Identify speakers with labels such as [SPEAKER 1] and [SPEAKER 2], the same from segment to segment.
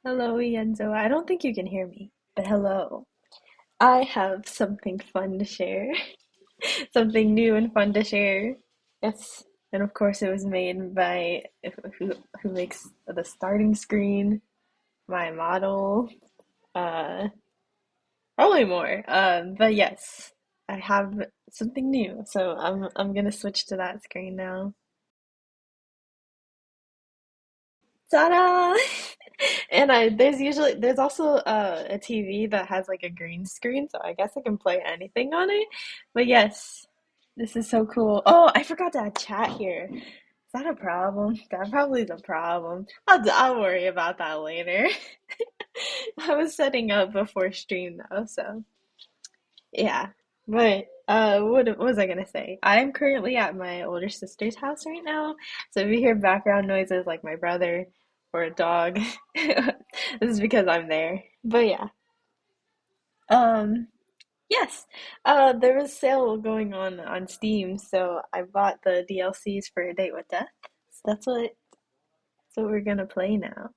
[SPEAKER 1] Hello, Yenzo. I don't think you can hear me, but hello. I have something fun to share, something new and fun to share. Yes, and of course, it was made by who makes the starting screen, my model, uh, probably more. But yes, I have something new, so I'm gonna switch to that screen now. Ta-da! And there's also a TV that has like a green screen, so I guess I can play anything on it. But yes, this is so cool. Oh, I forgot to add chat here. Is that a problem? That probably is a problem. I'll worry about that later. I was setting up before stream though, so yeah. But what was I gonna say? I'm currently at my older sister's house right now, so if you hear background noises like my brother or a dog, this is because I'm there. But yeah, um, yes, there was a sale going on Steam, so I bought the DLCs for A Date with Death. So that's what we're gonna play now.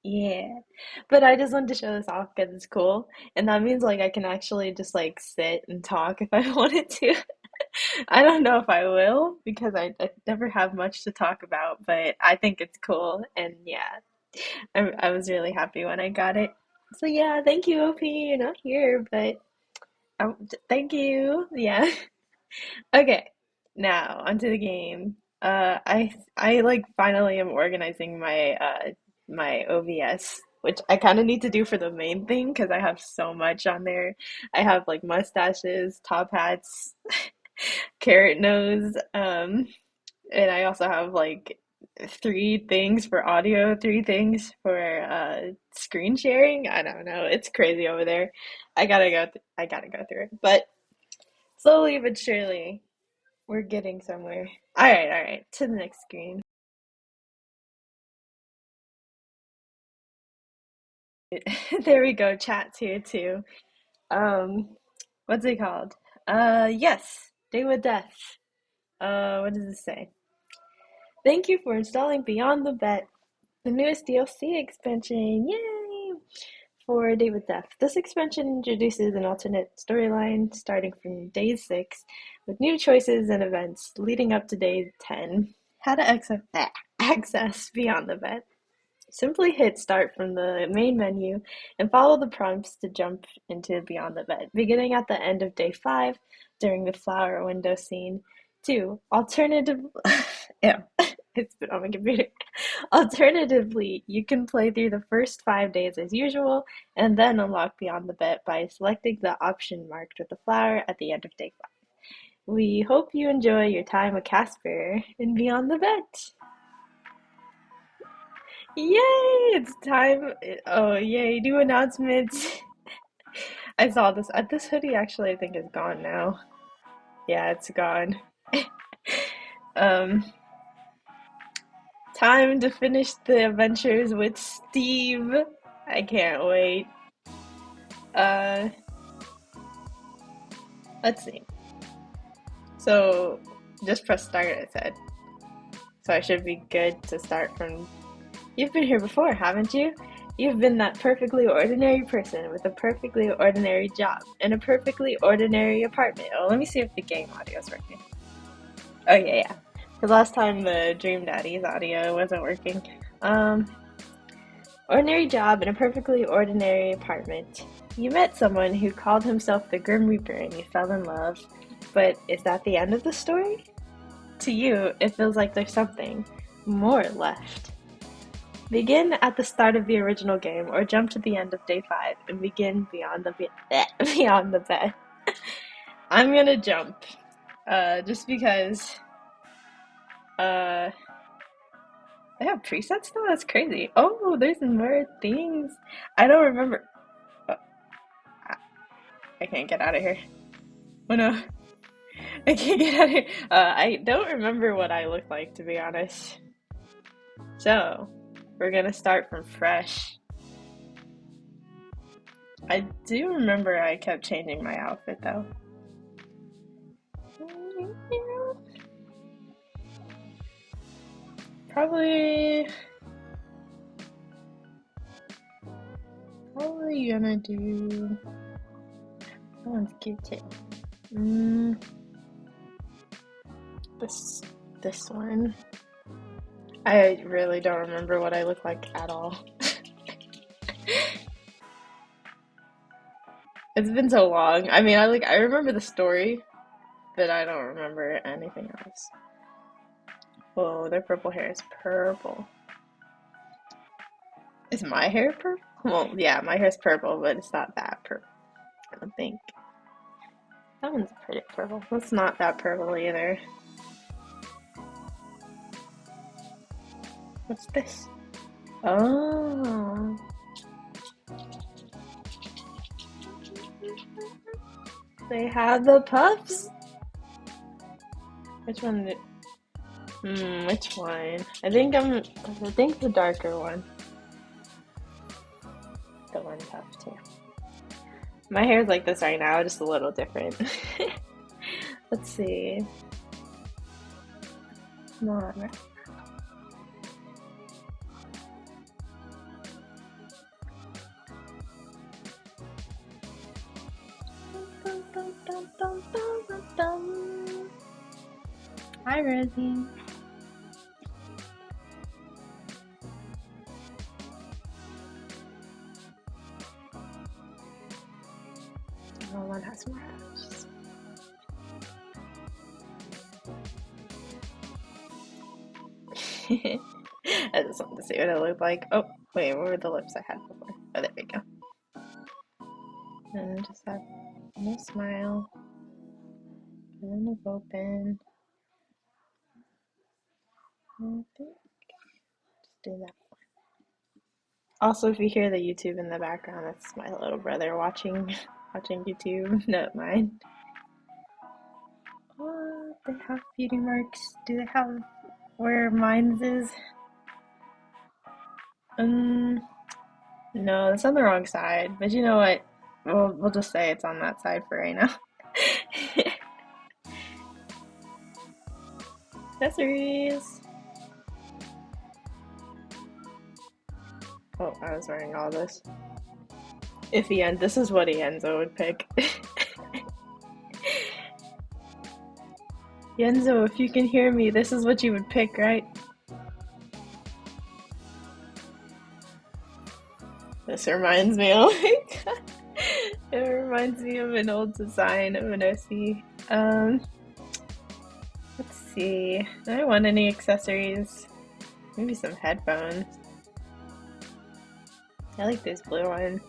[SPEAKER 1] Yeah, but I just wanted to show this off because it's cool, and that means like I can actually just like sit and talk if I wanted to. I don't know if I will because I never have much to talk about, but I think it's cool. And yeah, I was really happy when I got it. So yeah, thank you, OP. You're not here, but thank you. Yeah. Okay, now onto the game. I like finally am organizing my OVS, which I kind of need to do for the main thing because I have so much on there. I have like mustaches, top hats, carrot nose, and I also have like three things for audio, three things for screen sharing. I don't know. It's crazy over there. I gotta go through it, but slowly but surely. We're getting somewhere. All right. To the next screen. There we go. Chat's here too. Um, what's it called? Yes. Day with Death. What does it say? Thank you for installing Beyond the Bet, the newest DLC expansion. Yay! For Day with Death. This expansion introduces an alternate storyline starting from day 6 with new choices and events leading up to day 10. How to access Beyond the Bet. Simply hit start from the main menu and follow the prompts to jump into Beyond the Bed, beginning at the end of day 5 during the flower window scene. 2. Alternative yeah, it's been on my computer. Alternatively, you can play through the first 5 days as usual and then unlock Beyond the Bed by selecting the option marked with the flower at the end of day 5. We hope you enjoy your time with Casper in Beyond the Bed. Yay! It's time. Oh, yay! New announcements. I saw this. This hoodie actually, I think, is gone now. Yeah, it's gone. Um, time to finish the adventures with Steeeve. I can't wait. Uh, let's see. So, just press start, it said. So I should be good to start from. You've been here before, haven't you? You've been that perfectly ordinary person with a perfectly ordinary job and a perfectly ordinary apartment. Oh, let me see if the game audio is working. Oh, yeah, yeah. Because last time the Dream Daddy's audio wasn't working. Um, Ordinary job in a perfectly ordinary apartment. You met someone who called himself the Grim Reaper and you fell in love. But is that the end of the story? To you, it feels like there's something more left. Begin at the start of the original game or jump to the end of day 5 and begin beyond the beyond the bed. I'm gonna jump. Just because uh they have presets though? That's crazy. Oh, there's more things. I don't remember. Oh, I can't get out of here. Oh no. I can't get out of here. I don't remember what I look like, to be honest. So, we're gonna start from fresh. I do remember I kept changing my outfit though. Probably, probably gonna do. That one's cute too. Mm, this, this one. I really don't remember what I look like at all. It's been so long. I mean, I remember the story, but I don't remember anything else. Oh, their purple hair is purple. Is my hair purple? Well, yeah, my hair's purple, but it's not that purple. I don't think. That one's pretty purple. It's not that purple either. What's this? Oh. They have the puffs? Which one? Which one? I think the darker one. The one puff too. My hair's like this right now, just a little different. Let's see. Come on. Hi, Rosie. Oh, one has more hours. I just wanted to see what it looked like. Oh, wait, where were the lips I had before? Oh, there we go. And just have no smile. Kind of open. I think just do that. Also, if you hear the YouTube in the background, that's my little brother watching YouTube, not mine. Oh, they have beauty marks. Do they have where mine's is? No, it's on the wrong side. But you know what? We'll just say it's on that side for right now. Accessories. Oh, I was wearing all this. If this is what Ienzo would pick. Ienzo, if you can hear me, this is what you would pick, right? This reminds me, oh my god. It reminds me of an old design of an OC. Let's see. Do I want any accessories? Maybe some headphones. I like this blue one.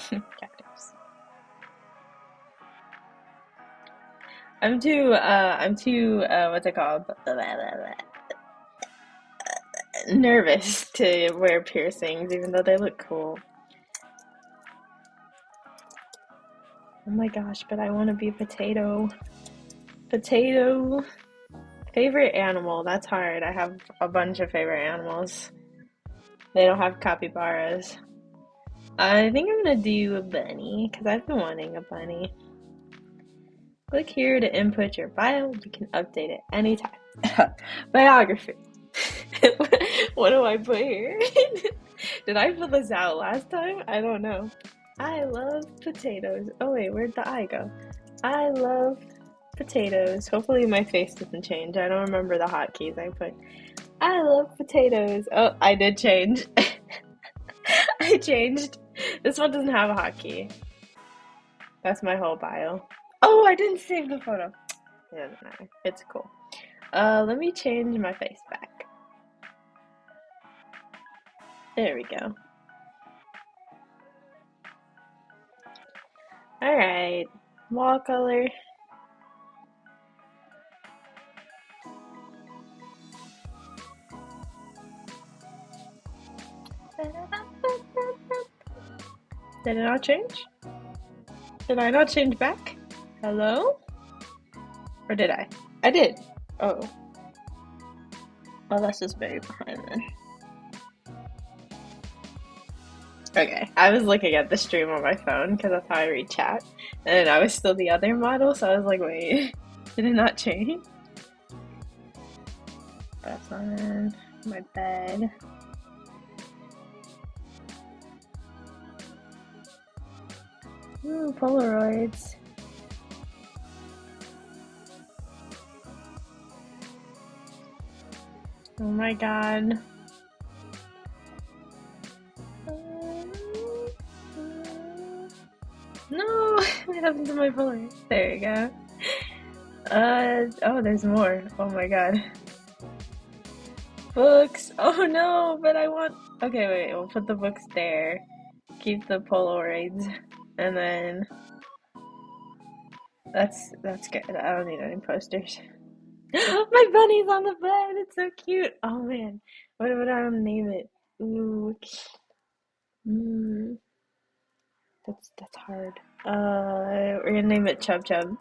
[SPEAKER 1] Cactus. I'm too, what's it called? Nervous to wear piercings, even though they look cool. Oh my gosh, but I want to be potato. Potato. Favorite animal, that's hard. I have a bunch of favorite animals. They don't have capybaras. I think I'm gonna do a bunny, because I've been wanting a bunny. Click here to input your bio. You can update it anytime. Biography. What do I put here? Did I fill this out last time? I don't know. I love potatoes. Oh wait, where'd the I go? I love potatoes. Hopefully my face doesn't change. I don't remember the hotkeys I put. I love potatoes. Oh, I did change. I changed. This one doesn't have a hotkey. That's my whole bio. Oh, I didn't save the photo. It doesn't matter. It's cool. Let me change my face back. There we go. Alright. Wall color. Did it not change? Did I not change back? Hello? Or did I? I did. Oh. Oh, that's just very behind then. Okay, I was looking at the stream on my phone because that's how I read chat. And I was still the other model, so I was like, wait, did it not change? That's on my bed. Ooh, Polaroids. Oh my god. No! What happened to my Polaroids? There you go. Oh, there's more. Oh my god. Books! Oh no, but I want... Okay, wait, we'll put the books there. Keep the Polaroids. And then... That's good. I don't need any posters. My bunny's on the bed! It's so cute! Oh man. What would I name it? Ooh. Mm, that's hard. We're gonna name it Chub Chub.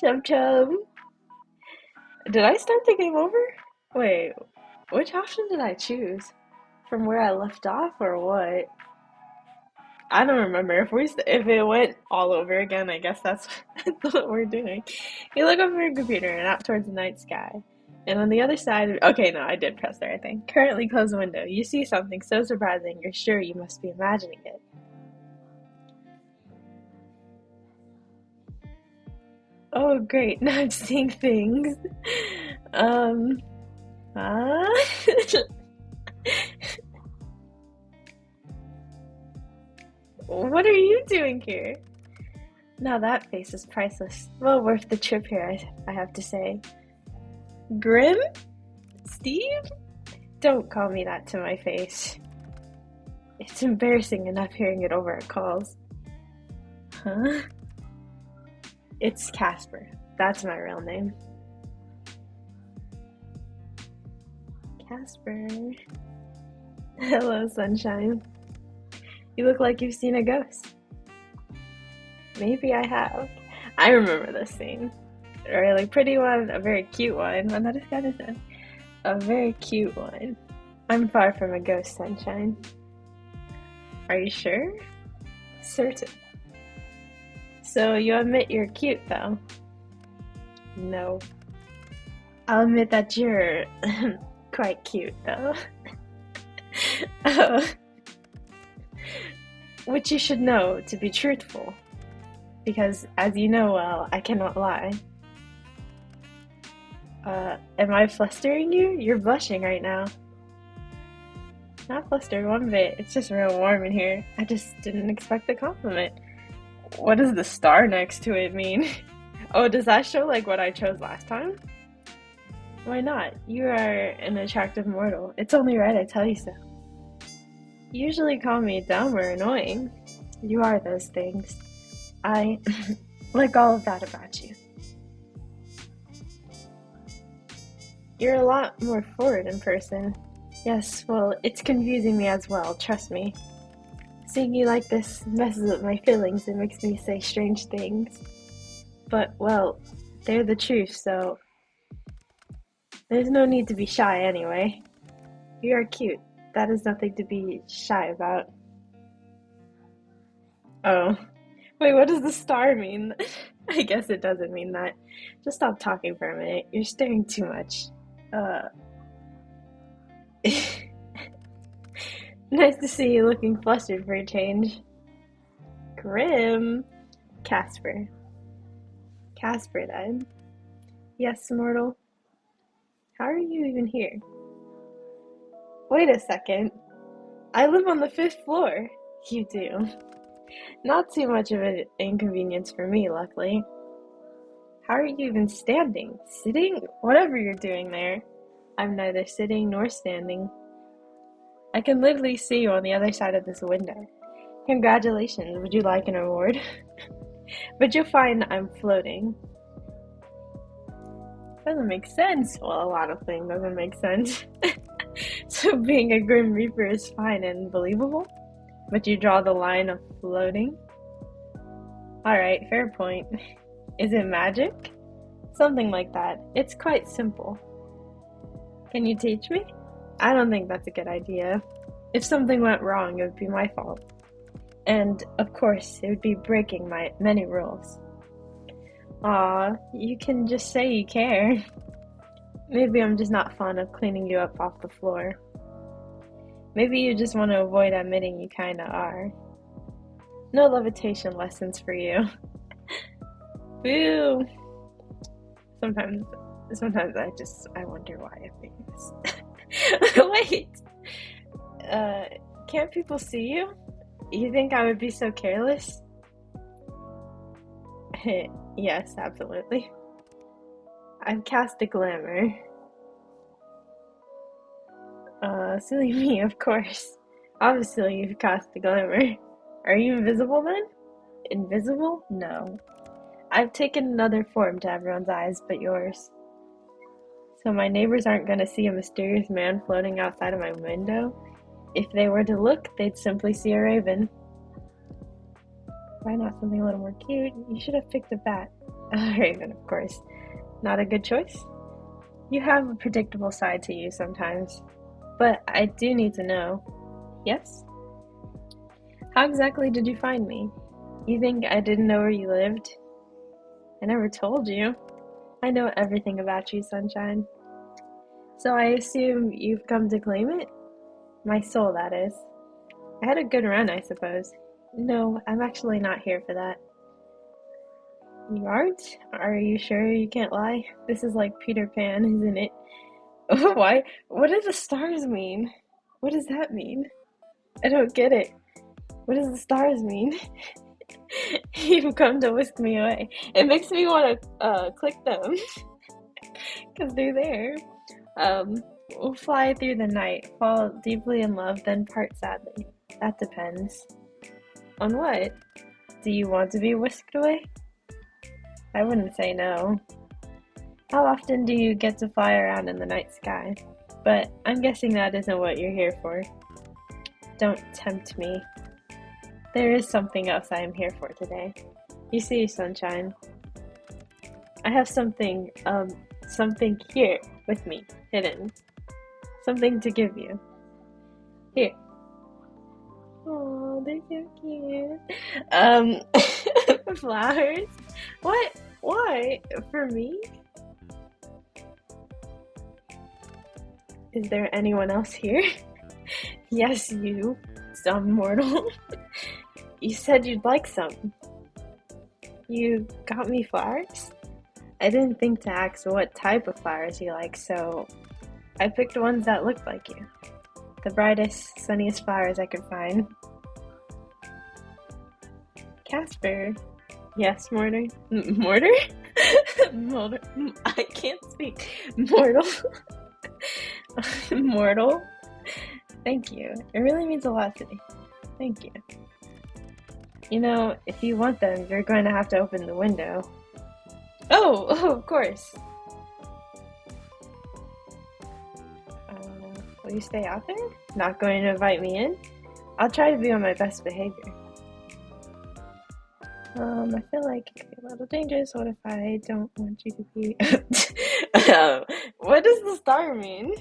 [SPEAKER 1] Chub Chub. Did I start the game over? Wait, which option did I choose? From where I left off or what? I don't remember. If it went all over again, I guess that's what we're doing. You look over your computer and out towards the night sky. And on the other side, okay, no, I did press the right thing. Currently close the window. You see something so surprising, you're sure you must be imagining it. Oh, great. Now I'm seeing things. Um, uh, what are you doing here? Now that face is priceless. Well worth the trip here, I have to say. Grim? Steve? Don't call me that to my face. It's embarrassing enough hearing it over at calls. Huh? It's Casper. That's my real name. Casper. Hello, sunshine. You look like you've seen a ghost. Maybe I have. I remember this scene. A really pretty one, a very cute one. Well, that is kind of sad. A very cute one. I'm far from a ghost, sunshine. Are you sure? Certain. So you admit you're cute, though? No. I'll admit that you're quite cute, though. Oh. Which you should know to be truthful. Because, as you know well, I cannot lie. Am I flustering you? You're blushing right now. Not flustered one bit. It's just real warm in here. I just didn't expect the compliment. What does the star next to it mean? Oh, does that show like what I chose last time? Why not? You are an attractive mortal. It's only right I tell you so. You usually call me dumb or annoying. You are those things. I like all of that about you. You're a lot more forward in person. Yes, well, it's confusing me as well, trust me. Seeing you like this messes up my feelings and makes me say strange things. But, well, they're the truth, so there's no need to be shy anyway. You are cute. That is nothing to be shy about. Oh. Wait, what does the star mean? I guess it doesn't mean that. Just stop talking for a minute. You're staring too much. Uh. Nice to see you looking flustered for a change. Grim. Casper. Casper, then. Yes, mortal. How are you even here? Wait a second. I live on the 5th floor. You do. Not too much of an inconvenience for me, luckily. How are you even standing? Sitting? Whatever you're doing there. I'm neither sitting nor standing. I can literally see you on the other side of this window. Congratulations, would you like an award? But you'll find I'm floating. Doesn't make sense. Well, a lot of things doesn't make sense. So being a Grim Reaper is fine and believable? But you draw the line of floating? Alright, fair point. Is it magic? Something like that. It's quite simple. Can you teach me? I don't think that's a good idea. If something went wrong, it would be my fault. And, of course, it would be breaking my many rules. Aw, you can just say you care. Maybe I'm just not fond of cleaning you up off the floor. Maybe you just want to avoid admitting you kinda are. No levitation lessons for you. Boo! Sometimes I wonder why I think this. Wait! Can't people see you? You think I would be so careless? Yes, absolutely. I've cast a glamour. Silly me, of course. Obviously, you've cast a glamour. Are you invisible then? Invisible? No. I've taken another form to everyone's eyes but yours. So my neighbors aren't gonna see a mysterious man floating outside of my window? If they were to look, they'd simply see a raven. Why not something a little more cute? You should have picked a bat. A raven, of course. Not a good choice? You have a predictable side to you sometimes. But I do need to know. Yes? How exactly did you find me? You think I didn't know where you lived? I never told you. I know everything about you, sunshine. So I assume you've come to claim it? My soul, that is. I had a good run, I suppose. No, I'm actually not here for that. You aren't? Are you sure you can't lie? This is like Peter Pan, isn't it? Why? What do the stars mean? What does that mean? I don't get it. What does the stars mean? You've come to whisk me away. It makes me want to click them because they're there. Um, we'll fly through the night, fall deeply in love, then part sadly. That depends. On what? Do you want to be whisked away? I wouldn't say no. How often do you get to fly around in the night sky? But I'm guessing that isn't what you're here for. Don't tempt me. There is something else I am here for today. You see, sunshine, I have something here with me, hidden. Something to give you. Here. Oh, they're so cute. Um, flowers? What? Why? For me? Is there anyone else here? Yes, you, some mortal. You said you'd like some. You got me flowers? I didn't think to ask what type of flowers you like, so I picked ones that looked like you. The brightest, sunniest flowers I could find. Casper. Yes, Mortar. Mortar? Mortar. I can't speak. Mortal. Mortal. Thank you. It really means a lot to me. Thank you. You know, if you want them, you're going to have to open the window. Oh, of course. Will you stay out there? Not going to invite me in? I'll try to be on my best behavior. I feel like it could be a little dangerous. What if I don't want you to be... What does the star mean?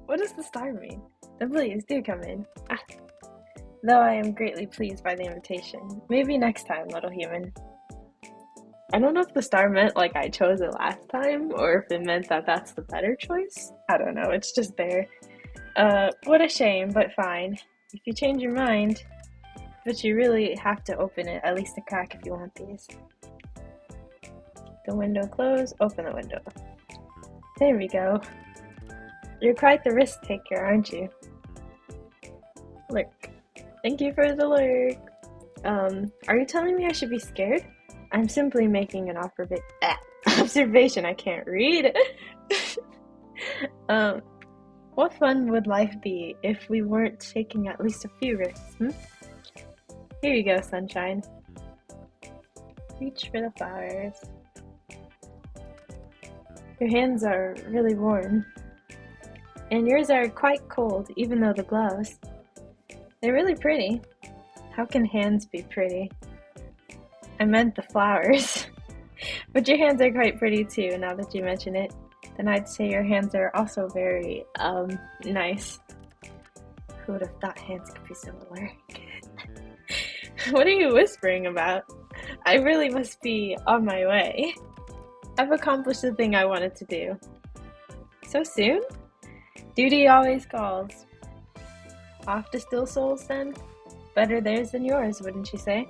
[SPEAKER 1] What does the star mean? Then please, do come in. Though I am greatly pleased by the invitation. Maybe next time, little human. I don't know if the star meant like I chose it last time, or if it meant that that's the better choice. I don't know, it's just there. What a shame, but fine. If you change your mind, but you really have to open it, at least a crack if you want these. The window closed, open the window. There we go. You're quite the risk taker, aren't you? Lurk. Thank you for the lurk. Are you telling me I should be scared? I'm simply making an observation. I can't read. What fun would life be if we weren't taking at least a few risks, Here you go, sunshine. Reach for the flowers. Your hands are really warm. And yours are quite cold, even though the gloves. They're really pretty. How can hands be pretty? I meant the flowers. But your hands are quite pretty too, now that you mention it. Then I'd say your hands are also very, nice. Who would have thought hands could be so alert? What are you whispering about? I really must be on my way. I've accomplished the thing I wanted to do. So soon? Duty always calls. Off to Still Souls then? Better theirs than yours, wouldn't you say?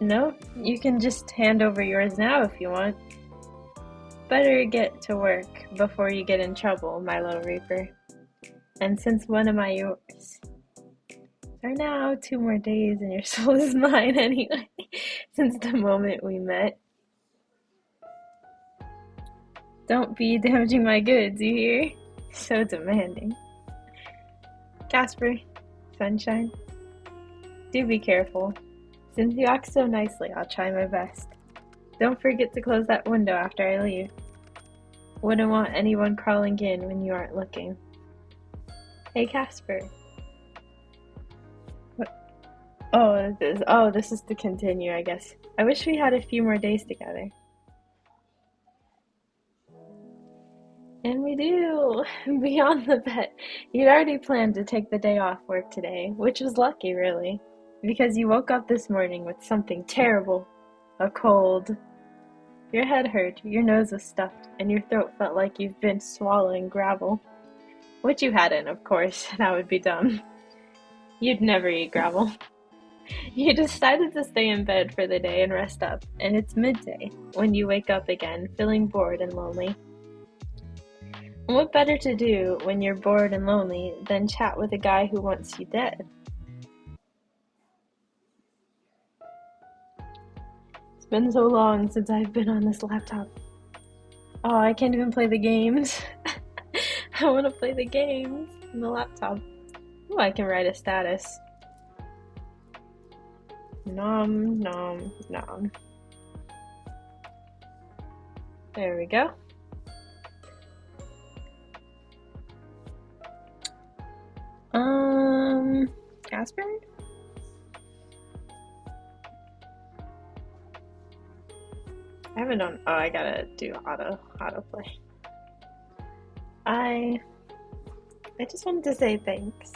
[SPEAKER 1] No, you can just hand over yours now if you want. Better get to work before you get in trouble, my little reaper. And since when am I yours? There are now 2 more days and your soul is mine anyway, since the moment we met. Don't be damaging my goods, you hear? So demanding. Casper, sunshine, do be careful. Since you act so nicely, I'll try my best. Don't forget to close that window after I leave. Wouldn't want anyone crawling in when you aren't looking. Hey, Casper. What? This is to continue, I guess. I wish we had a few more days together. And we do! Beyond the bet. You'd already planned to take the day off work today, which was lucky, really. Because you woke up this morning with something terrible. A cold. Your head hurt, your nose was stuffed, and your throat felt like you've been swallowing gravel. Which you hadn't, of course. That would be dumb. You'd never eat gravel. You decided to stay in bed for the day and rest up, and it's midday when you wake up again, feeling bored and lonely. What better to do when you're bored and lonely than chat with a guy who wants you dead? It's been so long since I've been on this laptop. Oh, I can't even play the games. I want to play the games on the laptop. Oh, I can write a status. Nom, nom, nom. There we go. Casper? I haven't done. Oh, I gotta do autoplay. I just wanted to say thanks.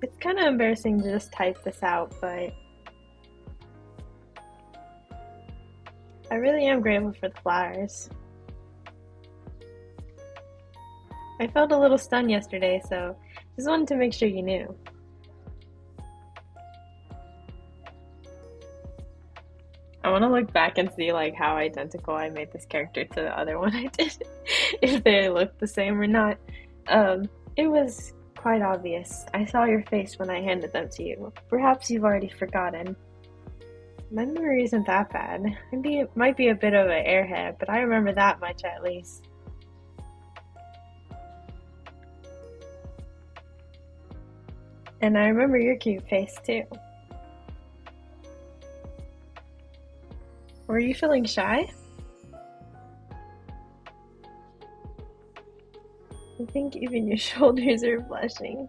[SPEAKER 1] It's kind of embarrassing to just type this out, but I really am grateful for the flowers. I felt a little stunned yesterday, so just wanted to make sure you knew. I want to look back and see like how identical I made this character to the other one I did, if they look the same or not. It was quite obvious. I saw your face when I handed them to you. Perhaps you've already forgotten. My memory isn't that bad. Maybe it might be a bit of an airhead, but I remember that much at least. And I remember your cute face too. Were you feeling shy? I think even your shoulders are blushing.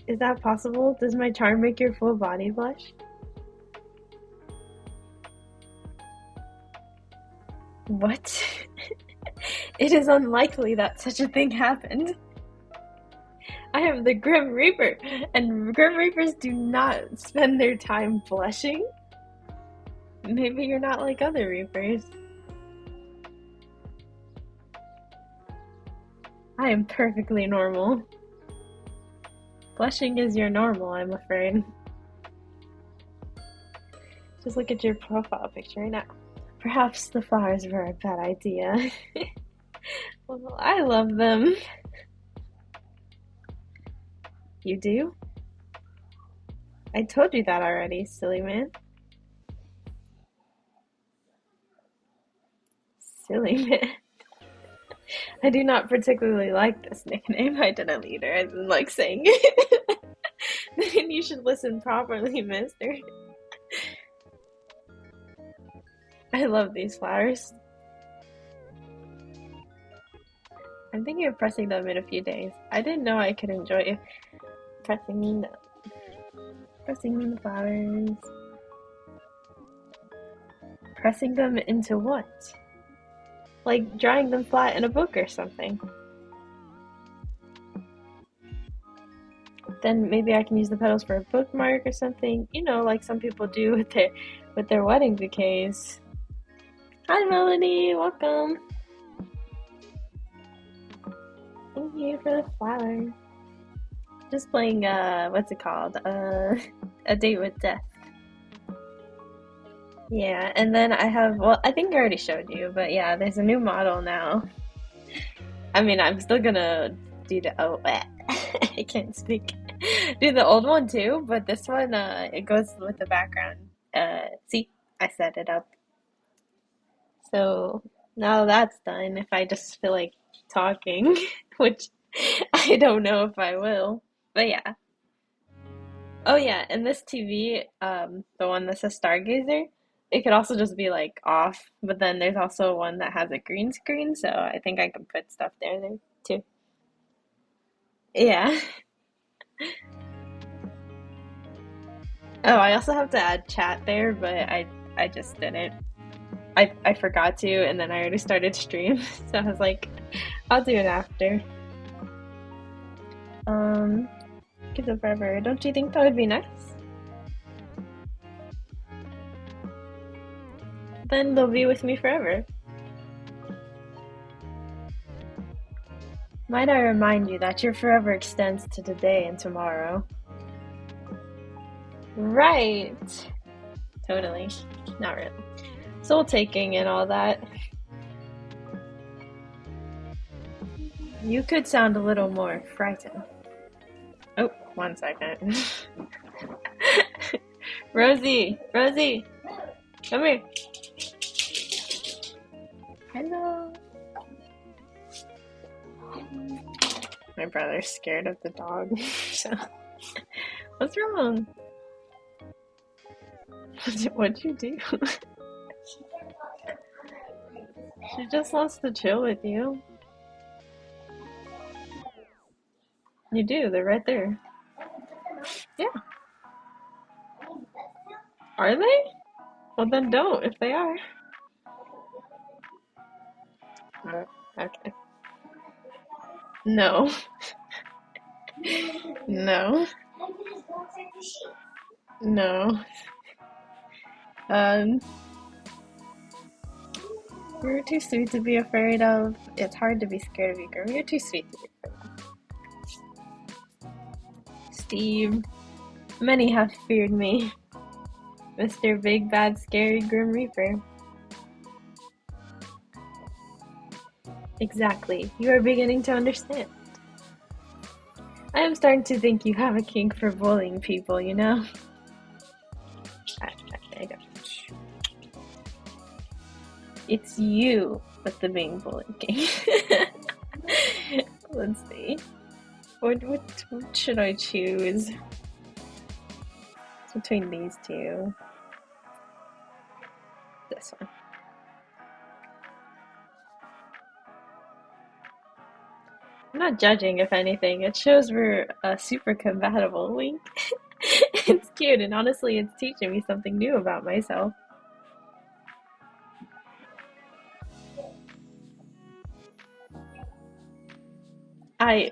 [SPEAKER 1] Is that possible? Does my charm make your full body blush? What? It is unlikely that such a thing happened. I am the Grim Reaper, and Grim Reapers do not spend their time blushing. Maybe you're not like other Reapers. I am perfectly normal. Blushing is your normal, I'm afraid. Just look at your profile picture right now. Perhaps the flowers were a bad idea. Well, I love them. You do? I told you that already, silly man. Silly man. I do not particularly like this nickname. I didn't either. I didn't like saying it. Then you should listen properly, mister. I love these flowers. I'm thinking of pressing them in a few days. I didn't know I could enjoy pressing the flowers. Pressing them into what? Like drawing them flat in a book or something. Then maybe I can use the petals for a bookmark or something. You know, like some people do with their wedding bouquets. Hi Melanie, welcome. Thank you for the flower. Just playing what's it called? A Date with Death. Yeah, and then I have, well, I think I already showed you, but yeah, there's a new model now. I mean, I'm still gonna do the, oh, I can't speak. Do the old one too, but this one, it goes with the background. See, I set it up. So now that's done, if I just feel like talking, which I don't know if I will, but yeah. Oh yeah, and this TV, the one that says Stargazer, it could also just be like off, but then there's also one that has a green screen, so I think I can put stuff there too. Yeah. Oh, I also have to add chat there, but I just didn't. I forgot to, and then I already started stream, so I was like, I'll do it after. Um, Give them forever. Don't you think that would be nice? Then they'll be with me forever. Might I remind you that your forever extends to today and tomorrow? Right. Totally. Not really. Soul taking and all that. You could sound a little more frightened. Oh, 1 second. Rosie! Rosie! Come here. Hello. My brother's scared of the dog. So, what's wrong? What'd you do? She just wants to chill with you. You do, they're right there. Yeah. Are they? Well, then don't if they are. Oh, okay. No. No. No. Um, you're too sweet to be afraid of. It's hard to be scared of you, girl. You're too sweet to be Steeeve. Many have feared me. Mr. Big Bad Scary Grim Reaper. Exactly. You are beginning to understand. I am starting to think you have a kink for bullying people, you know? There you go. It's you with the being bullied kink. Let's see. What should I choose? It's between these two. This one. I'm not judging, if anything. It shows we're super compatible. Wink. It's cute, and honestly, it's teaching me something new about myself. I,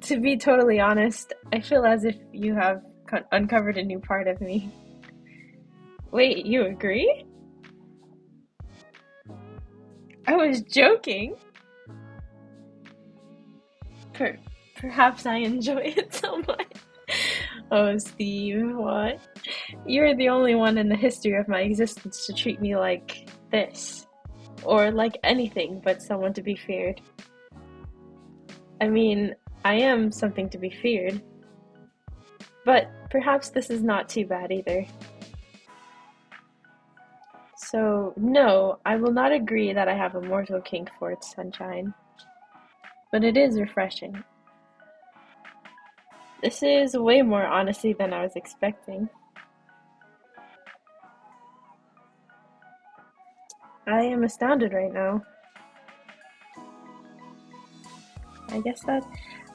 [SPEAKER 1] to be totally honest, I feel as if you have uncovered a new part of me. Wait, you agree? I was joking. Per Perhaps I enjoy it so much. Oh, Steeeve, what? You're the only one in the history of my existence to treat me like this. Or like anything but someone to be feared. I mean, I am something to be feared. But perhaps this is not too bad either. So, no, I will not agree that I have a mortal kink for its sunshine. But it is refreshing. This is way more honesty than I was expecting. I am astounded right now. I guess that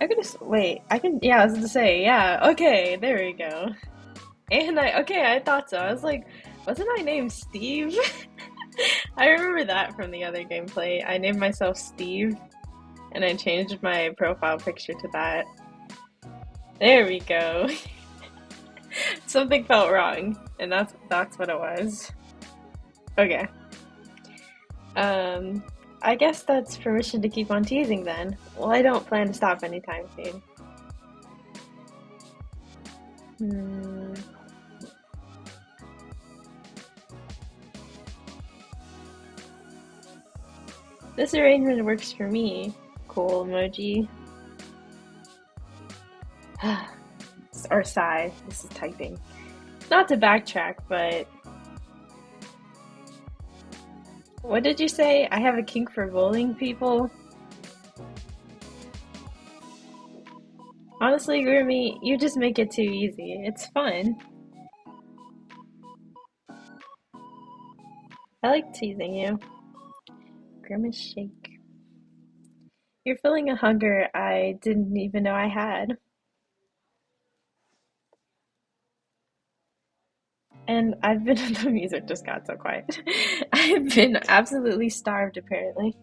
[SPEAKER 1] I could just wait. I can, yeah, I was gonna say, yeah, okay, there we go. And I thought so. I was like, wasn't I named Steeeve? I remember that from the other gameplay. I named myself Steeeve, and I changed my profile picture to that. There we go. Something felt wrong, and that's what it was. Okay. Um, I guess that's permission to keep on teasing then. Well, I don't plan to stop anytime soon. Hmm. This arrangement works for me. Cool emoji. Or sigh. This is typing. Not to backtrack, but what did you say? I have a kink for bullying people? Honestly, Grimmy, you just make it too easy. It's fun. I like teasing you. Grimace shake. You're feeling a hunger I didn't even know I had. And I've been, the music just got so quiet. I've been absolutely starved, apparently.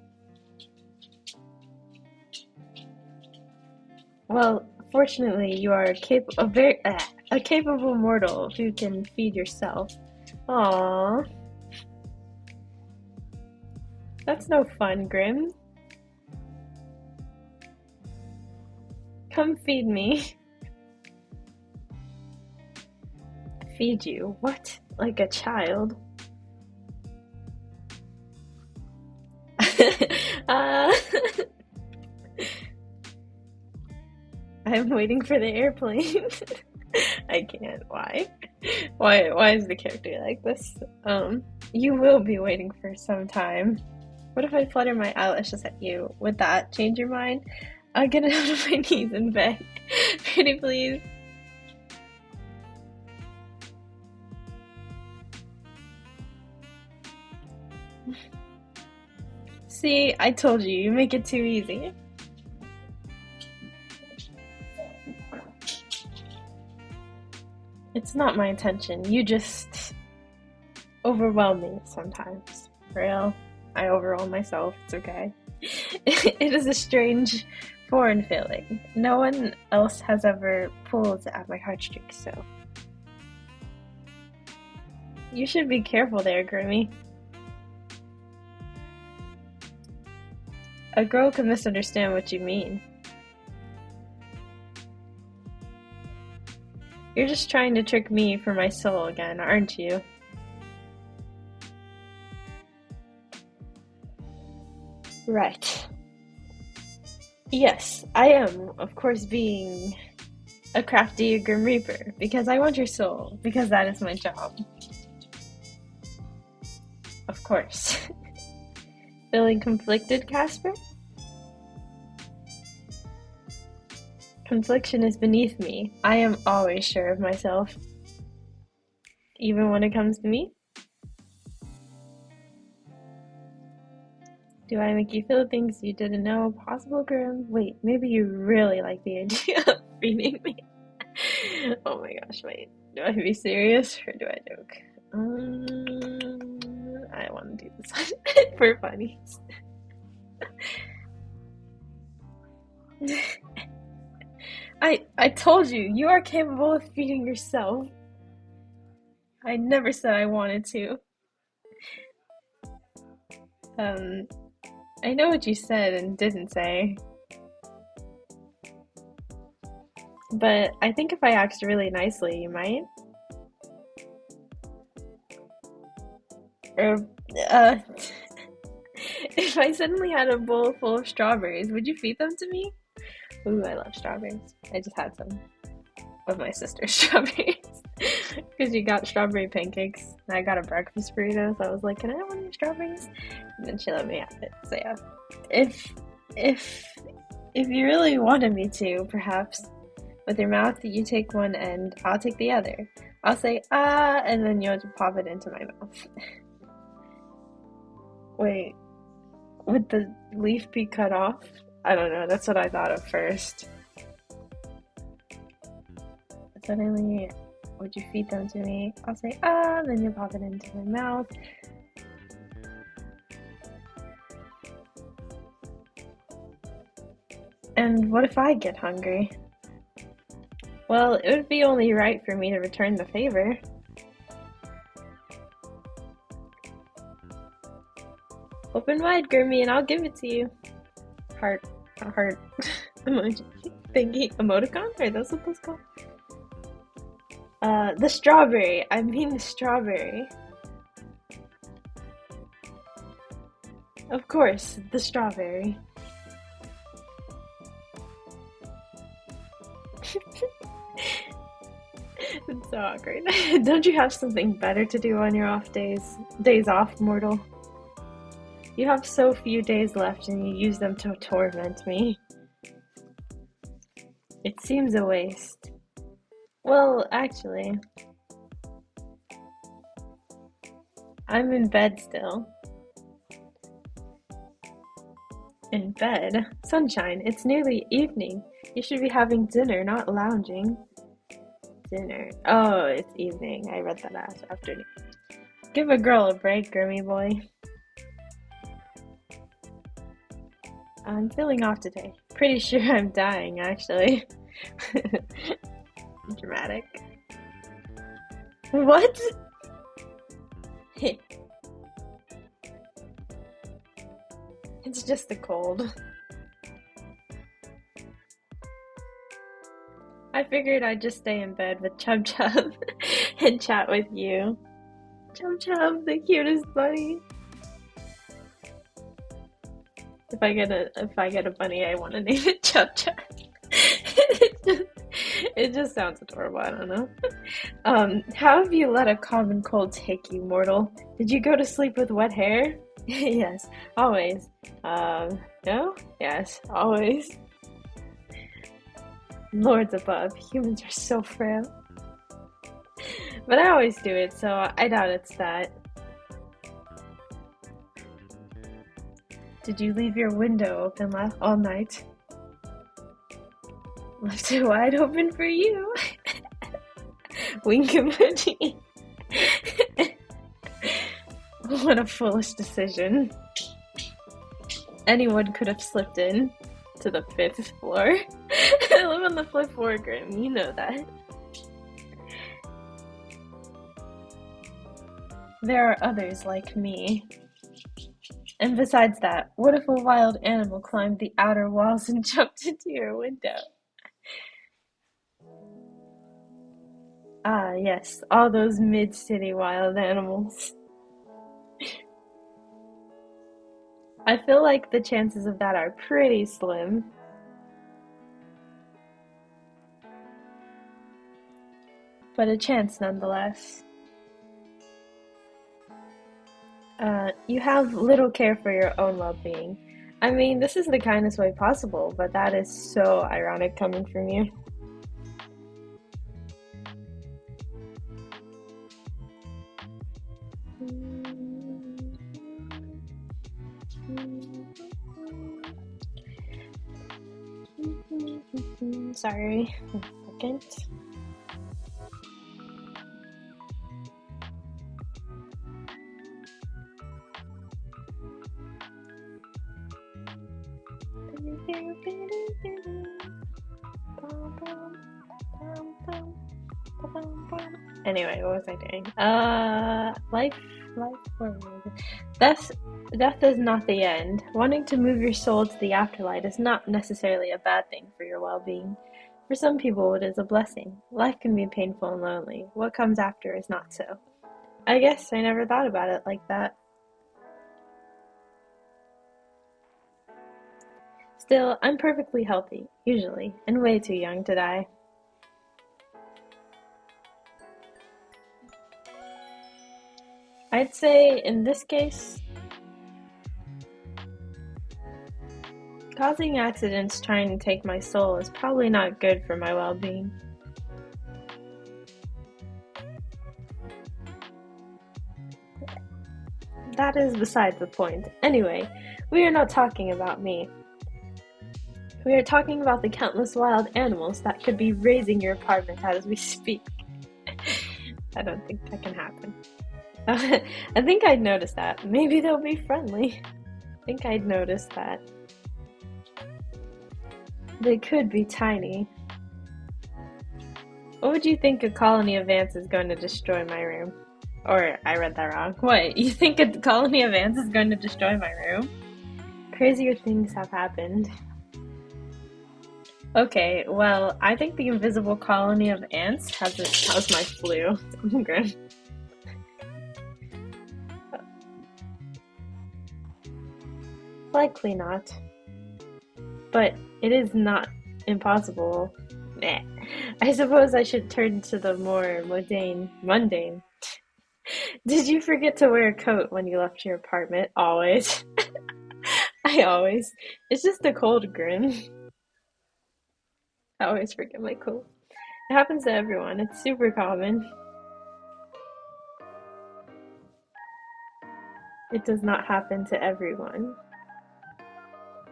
[SPEAKER 1] Well, fortunately, you are a capable mortal who can feed yourself. Aww, that's no fun, Grim. Come feed me. Feed you? What? Like a child? uh, I'm waiting for the airplane. I can't. Why? Why is the character like this? You will be waiting for some time. What if I flutter my eyelashes at you? Would that change your mind? I'll get out of my knees in bed. Pretty please. See, I told you, you make it too easy. It's not my intention. You just overwhelm me sometimes. Real. I overwhelm myself. It's okay. It is a strange, foreign feeling. No one else has ever pulled at my heartstrings, so. You should be careful there, Grimmy. A girl could misunderstand what you mean. You're just trying to trick me for my soul again, aren't you? Right. Yes, I am, of course, being a crafty Grim Reaper, because I want your soul, because that is my job. Of course. Feeling conflicted, Casper? Confliction is beneath me. I am always sure of myself. Even when it comes to me? Do I make you feel things you didn't know possible, Grim? Wait, maybe you really like the idea of feeding me. Oh my gosh, wait. Do I be serious or do I joke? I want to do this one for funnies. I told you, you are capable of feeding yourself. I never said I wanted to. Um, I know what you said and didn't say, but I think if I asked really nicely, you might. Or, uh, if I suddenly had a bowl full of strawberries, would you feed them to me? Ooh, I love strawberries. I just had some of my sister's strawberries because you got strawberry pancakes and I got a breakfast burrito, so I was like, "Can I have one of your strawberries?" And then she let me have it. So yeah, if if if you really wanted me to, perhaps with your mouth, you take one end, I'll take the other. I'll say ah, and then you'll just pop it into my mouth. Wait, would the leaf be cut off? I don't know. That's what I thought at first. Suddenly, would you feed them to me? I'll say, ah, then you pop it into my mouth. And what if I get hungry? Well, it would be only right for me to return the favor. Open wide, Grimmy, and I'll give it to you. Heart emoji thingy emoticon? Are those what those called? The strawberry. I mean the strawberry. Of course, the strawberry. It's so awkward. Don't you have something better to do on your off days? Days off, mortal. You have so few days left and you use them to torment me. It seems a waste. Well, actually, I'm in bed still. In bed? Sunshine, it's nearly evening. You should be having dinner, not lounging. Dinner. Oh, it's evening. I read that as afternoon. Give a girl a break, Grimmy boy. I'm feeling off today. Pretty sure I'm dying, actually. Dramatic. What? It's just a cold. I figured I'd just stay in bed with Chub Chub and chat with you. Chub Chub, the cutest bunny. If I get a bunny, I want to name it Chub Chub. It just sounds adorable. I don't know. How have you let a common cold take you, mortal? Did you go to sleep with wet hair? Yes, always. No? Yes, always. Lords above, humans are so frail. But I always do it, so I doubt it's that. Did you leave your window open all night? Left it wide open for you. Wink emoji. What a foolish decision. Anyone could have slipped in to the 5th floor. I live on the 5th floor, Grim. You know that. There are others like me. And besides that, what if a wild animal climbed the outer walls and jumped into your window? Ah, yes, all those mid-city wild animals. I feel like the chances of that are pretty slim. But a chance nonetheless. You have little care for your own well-being. I mean, this is the kindest way possible, but that is so ironic coming from you. Sorry, 1 second. Anyway, what was I doing? Life forward. Death is not the end. Wanting to move your soul to the afterlife is not necessarily a bad thing for your well-being. For some people, it is a blessing. Life can be painful and lonely. What comes after is not so. I guess I never thought about it like that. Still, I'm perfectly healthy, usually, and way too young to die. I'd say, in this case, causing accidents trying to take my soul is probably not good for my well-being. That is beside the point. Anyway, we are not talking about me. We are talking about the countless wild animals that could be raising your apartment as we speak. I don't think that can happen. I think I'd notice that. Maybe they'll be friendly. I think I'd notice that. They could be tiny. What would you think a colony of ants is going to destroy my room? Or, I read that wrong. What, you think a colony of ants is going to destroy my room? Crazier things have happened. Okay, well, I think the invisible colony of ants has my flu. I'm grim. Likely not. But it is not impossible. Nah. I suppose I should turn to the more mundane. Did you forget to wear a coat when you left your apartment? Always. I always. It's just a cold grin. I always forget my coat. It happens to everyone. It's super common. It does not happen to everyone.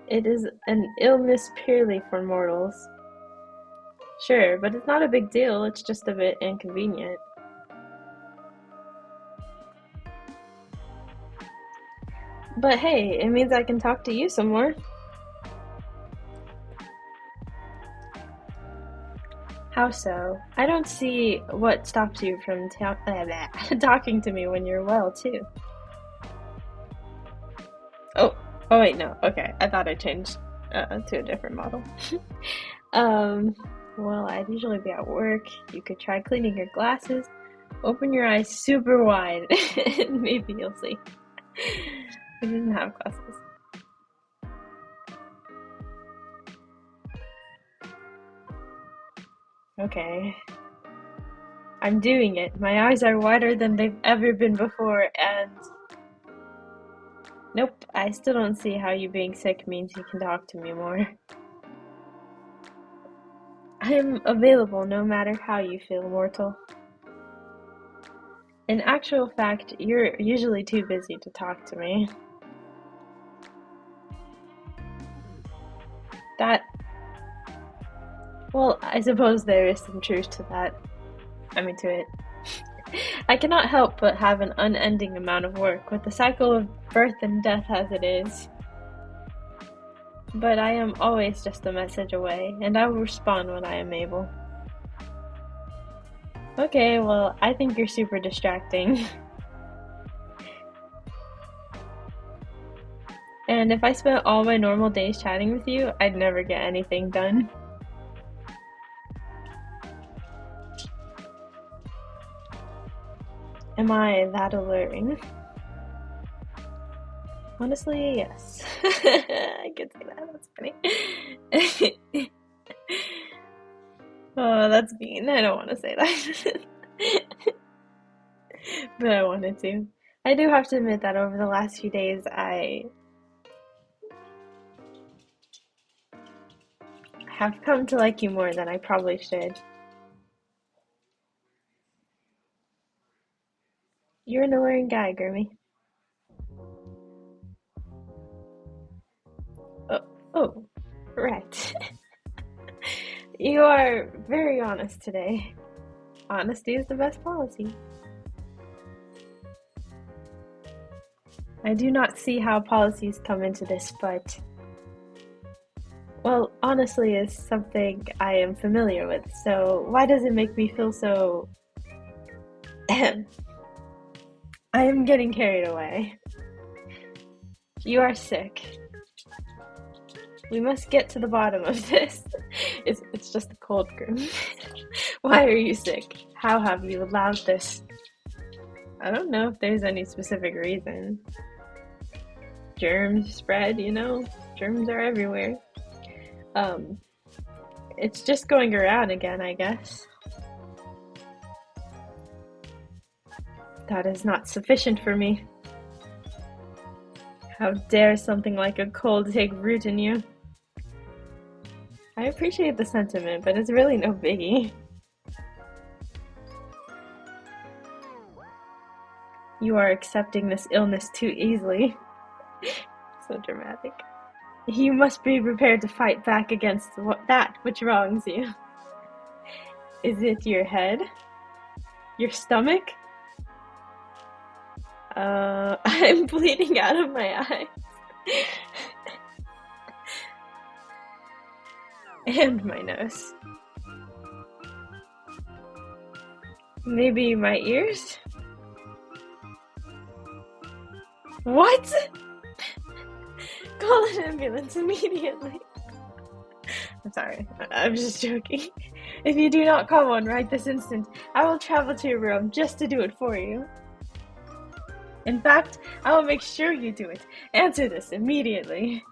[SPEAKER 1] It is an illness purely for mortals. Sure, but it's not a big deal. It's just a bit inconvenient. But hey, it means I can talk to you some more. How so? I don't see what stops you from talking to me when you're well, too. Oh, wait, no. Okay, I thought I changed to a different model. Well, I'd usually be at work. You could try cleaning your glasses. Open your eyes super wide, and maybe you'll see. He doesn't have glasses. Okay. I'm doing it. My eyes are wider than they've ever been before, and nope, I still don't see how you being sick means you can talk to me more. I am available no matter how you feel, mortal. In actual fact, you're usually too busy to talk to me. That, well, I suppose there is some truth to that. To it. I cannot help but have an unending amount of work with the cycle of birth and death as it is. But I am always just a message away, and I will respond when I am able. Okay, well, I think you're super distracting. And if I spent all my normal days chatting with you, I'd never get anything done. Am I that alluring? Honestly, yes. I could say that. That's funny. Oh, that's mean. I don't want to say that. But I wanted to. I do have to admit that over the last few days, I have come to like you more than I probably should. You're an alluring guy, Gurmy. Oh, oh, right. You are very honest today. Honesty is the best policy. I do not see how policies come into this, but well, honestly is something I am familiar with, so why does it make me feel so... I am getting carried away. You are sick. We must get to the bottom of this. It's just a cold, Grim. Why are you sick? How have you allowed this? I don't know if there's any specific reason. Germs spread, Germs are everywhere. It's just going around again, I guess. That is not sufficient for me. How dare something like a cold take root in you? I appreciate the sentiment, but it's really no biggie. You are accepting this illness too easily. So dramatic. You must be prepared to fight back against that which wrongs you. Is it your head? Your stomach? I'm bleeding out of my eye. And my nose. Maybe my ears? What? Call an ambulance immediately. I'm sorry, I'm just joking. If you do not call one right this instant, I will travel to your room just to do it for you. In fact, I will make sure you do it. Answer this immediately.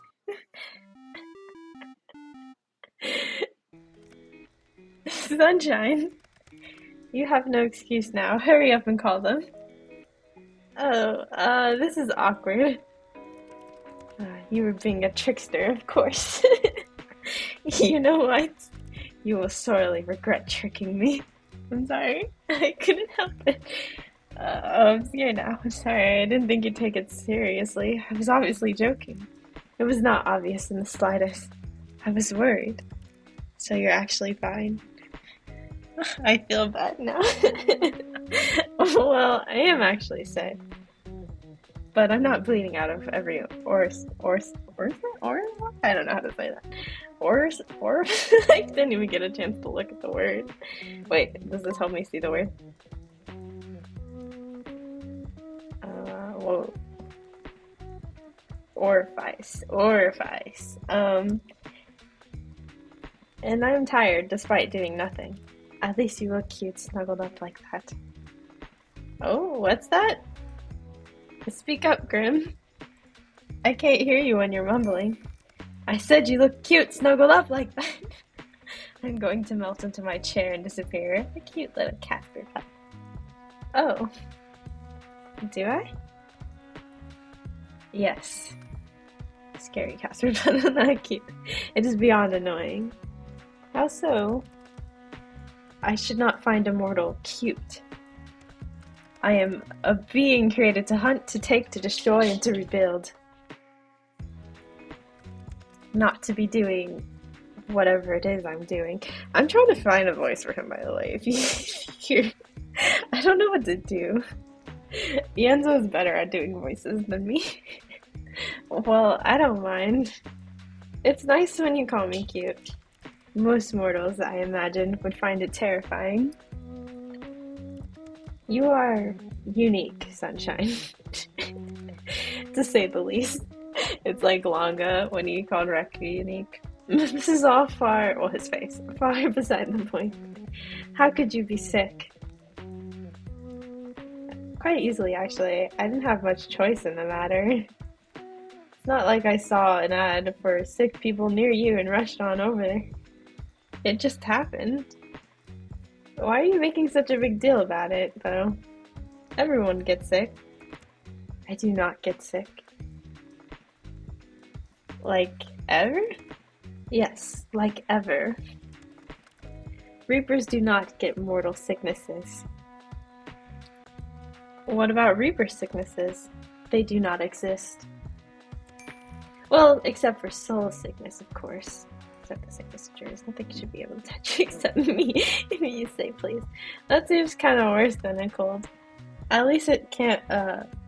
[SPEAKER 1] Sunshine, you have no excuse now. Hurry up and call them. Oh, this is awkward. You were being a trickster, of course. You know what? You will sorely regret tricking me. I'm sorry. I couldn't help it. I'm scared now. I'm sorry. I didn't think you'd take it seriously. I was obviously joking. It was not obvious in the slightest. I was worried. So you're actually fine. I feel bad now. Well, I am actually sick. But I'm not bleeding out of every or I don't know how to say that. Or I didn't even get a chance to look at the word. Wait, does this help me see the word? Whoa. Orifice. And I'm tired despite doing nothing. At least you look cute snuggled up like that. Oh, what's that? Speak up, Grim. I can't hear you when you're mumbling. I said you look cute snuggled up like that. I'm going to melt into my chair and disappear. A cute little Casper pup. Oh, do I? Yes. Scary Casper pup, not cute. It is beyond annoying. How so? I should not find a mortal cute. I am a being created to hunt, to take, to destroy, and to rebuild. Not to be doing whatever it is I'm doing. I'm trying to find a voice for him, by the way. If you hear, I don't know what to do. Yenzo is better at doing voices than me. Well, I don't mind. It's nice when you call me cute. Most mortals, I imagine, would find it terrifying. You are unique, Sunshine, to say the least. It's like Longa when he called Reku unique. This is all far, well, his face, far beside the point. How could you be sick? Quite easily, actually. I didn't have much choice in the matter. It's not like I saw an ad for sick people near you and rushed on over there. It just happened. Why are you making such a big deal about it, though? Everyone gets sick. I do not get sick. Like, ever? Yes, like ever. Reapers do not get mortal sicknesses. What about Reaper sicknesses? They do not exist. Well, except for soul sickness, of course. Except the sickness of Jers. Nothing should be able to touch you except me, if you say please. That seems kind of worse than a cold. At least it can't,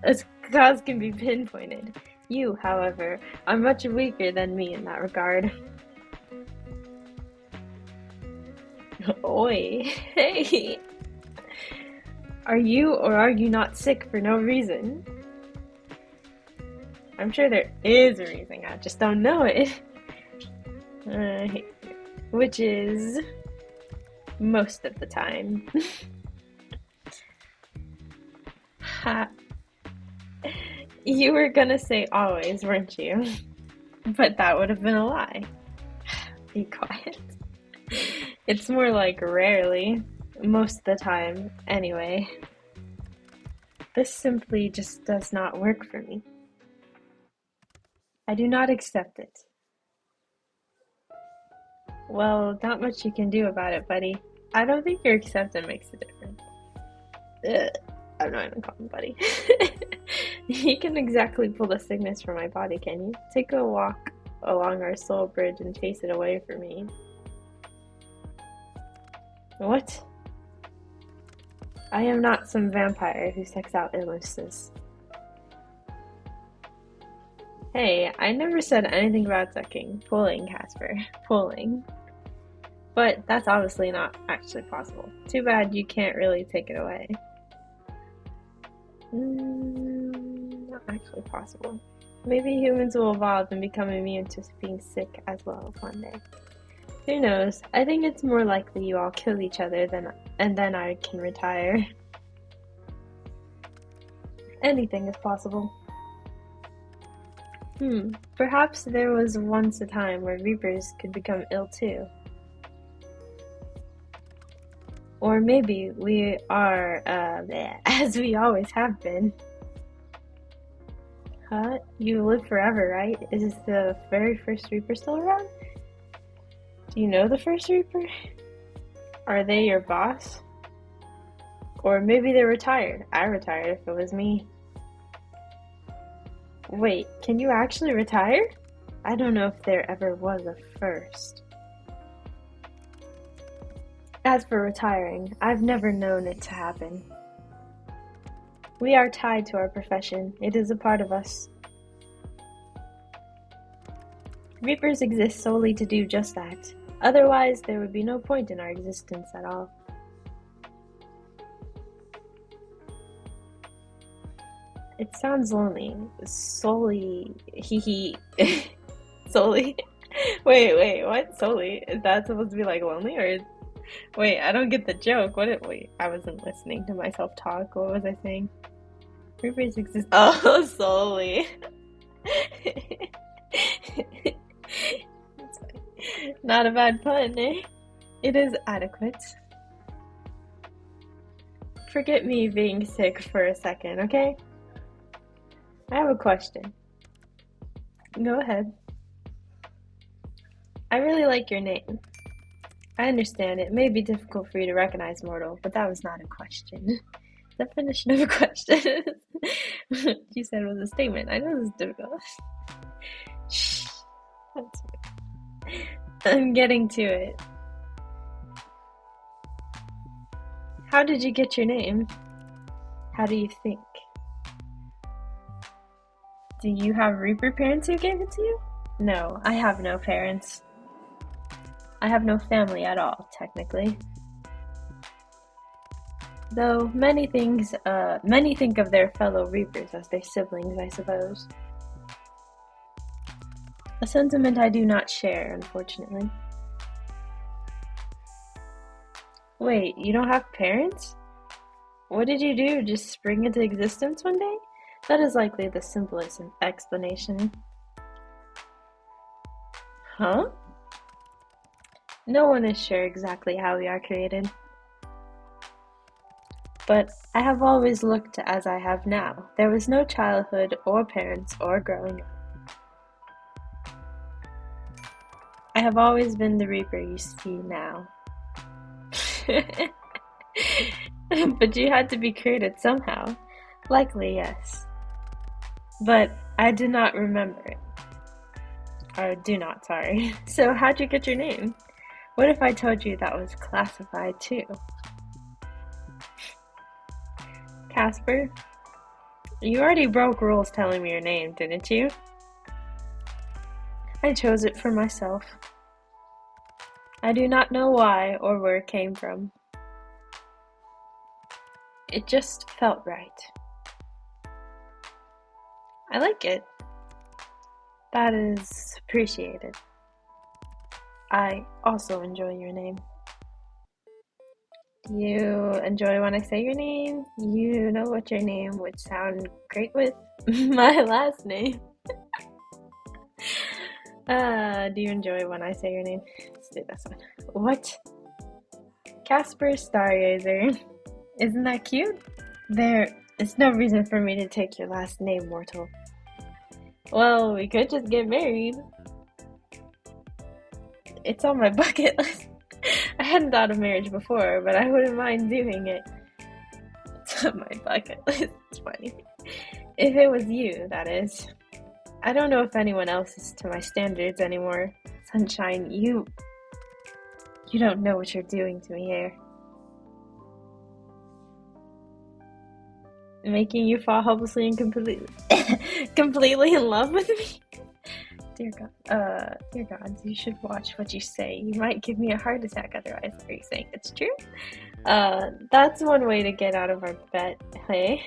[SPEAKER 1] its cause can be pinpointed. You, however, are much weaker than me in that regard. Oi, hey! Are you or are you not sick for no reason? I'm sure there is a reason, I just don't know it. Which is most of the time. Ha. You were gonna say always, weren't you? But that would have been a lie. Be quiet. It's more like rarely. Most of the time, anyway. This simply just does not work for me. I do not accept it. Well, not much you can do about it, buddy. I don't think your acceptance makes a difference. I'm not even calling buddy. You can exactly pull the sickness from my body, can you? Take a walk along our soul bridge and chase it away from me. What? I am not some vampire who sucks out illnesses. Hey, I never said anything about sucking. Pulling, Casper. Pulling. But that's obviously not actually possible. Too bad you can't really take it away. Not actually possible. Maybe humans will evolve and become immune to being sick as well one day. Who knows? I think it's more likely you all kill each other and then I can retire. Anything is possible. Perhaps there was once a time where Reapers could become ill too. Or maybe we are, as we always have been. Huh? You live forever, right? Is the very first Reaper still around? Do you know the first Reaper? Are they your boss? Or maybe they're retired. I retired if it was me. Wait, can you actually retire? I don't know if there ever was a first. As for retiring, I've never known it to happen. We are tied to our profession. It is a part of us. Reapers exist solely to do just that. Otherwise, there would be no point in our existence at all. It sounds lonely. Solely. Solely. Wait, what? Solely? Is that supposed to be like lonely or wait, I don't get the joke. Wait, I wasn't listening to myself talk. What was I saying? Reapers exist. Oh, solely. That's fine. Not a bad pun, eh? It is adequate. Forget me being sick for a second, okay? I have a question. Go ahead. I really like your name. I understand it may be difficult for you to recognize mortal, but that was not a question. Definition of a question. You said it was a statement. I know this is difficult. Shh. I'm getting to it. How did you get your name? How do you think? Do you have Reaper parents who gave it to you? No, I have no parents. I have no family at all, technically. Though many think of their fellow Reapers as their siblings, I suppose. A sentiment I do not share, unfortunately. Wait, you don't have parents? What did you do? Just spring into existence one day? That is likely the simplest explanation. Huh? No one is sure exactly how we are created. But I have always looked as I have now. There was no childhood or parents or growing up. I have always been the Reaper you see now. But you had to be created somehow. Likely, yes. But I do not remember it. Or do not, sorry. So how'd you get your name? What if I told you that was classified too? Casper? You already broke rules telling me your name, didn't you? I chose it for myself. I do not know why or where it came from. It just felt right. I like it. That is appreciated. I also enjoy your name. You enjoy when I say your name? You know what your name would sound great with? My last name. Do you enjoy when I say your name? Let's do this one. What? Casper Stargazer. Isn't that cute? There is no reason for me to take your last name, mortal. Well, we could just get married. It's on my bucket list. I hadn't thought of marriage before, but I wouldn't mind doing it. It's on my bucket list. It's funny. If it was you, that is. I don't know if anyone else is to my standards anymore. Sunshine, you don't know what you're doing to me here. Making you fall hopelessly and completely in love with me? Dear God, you should watch what you say. You might give me a heart attack otherwise. Are you saying it's true? That's one way to get out of our bet, hey?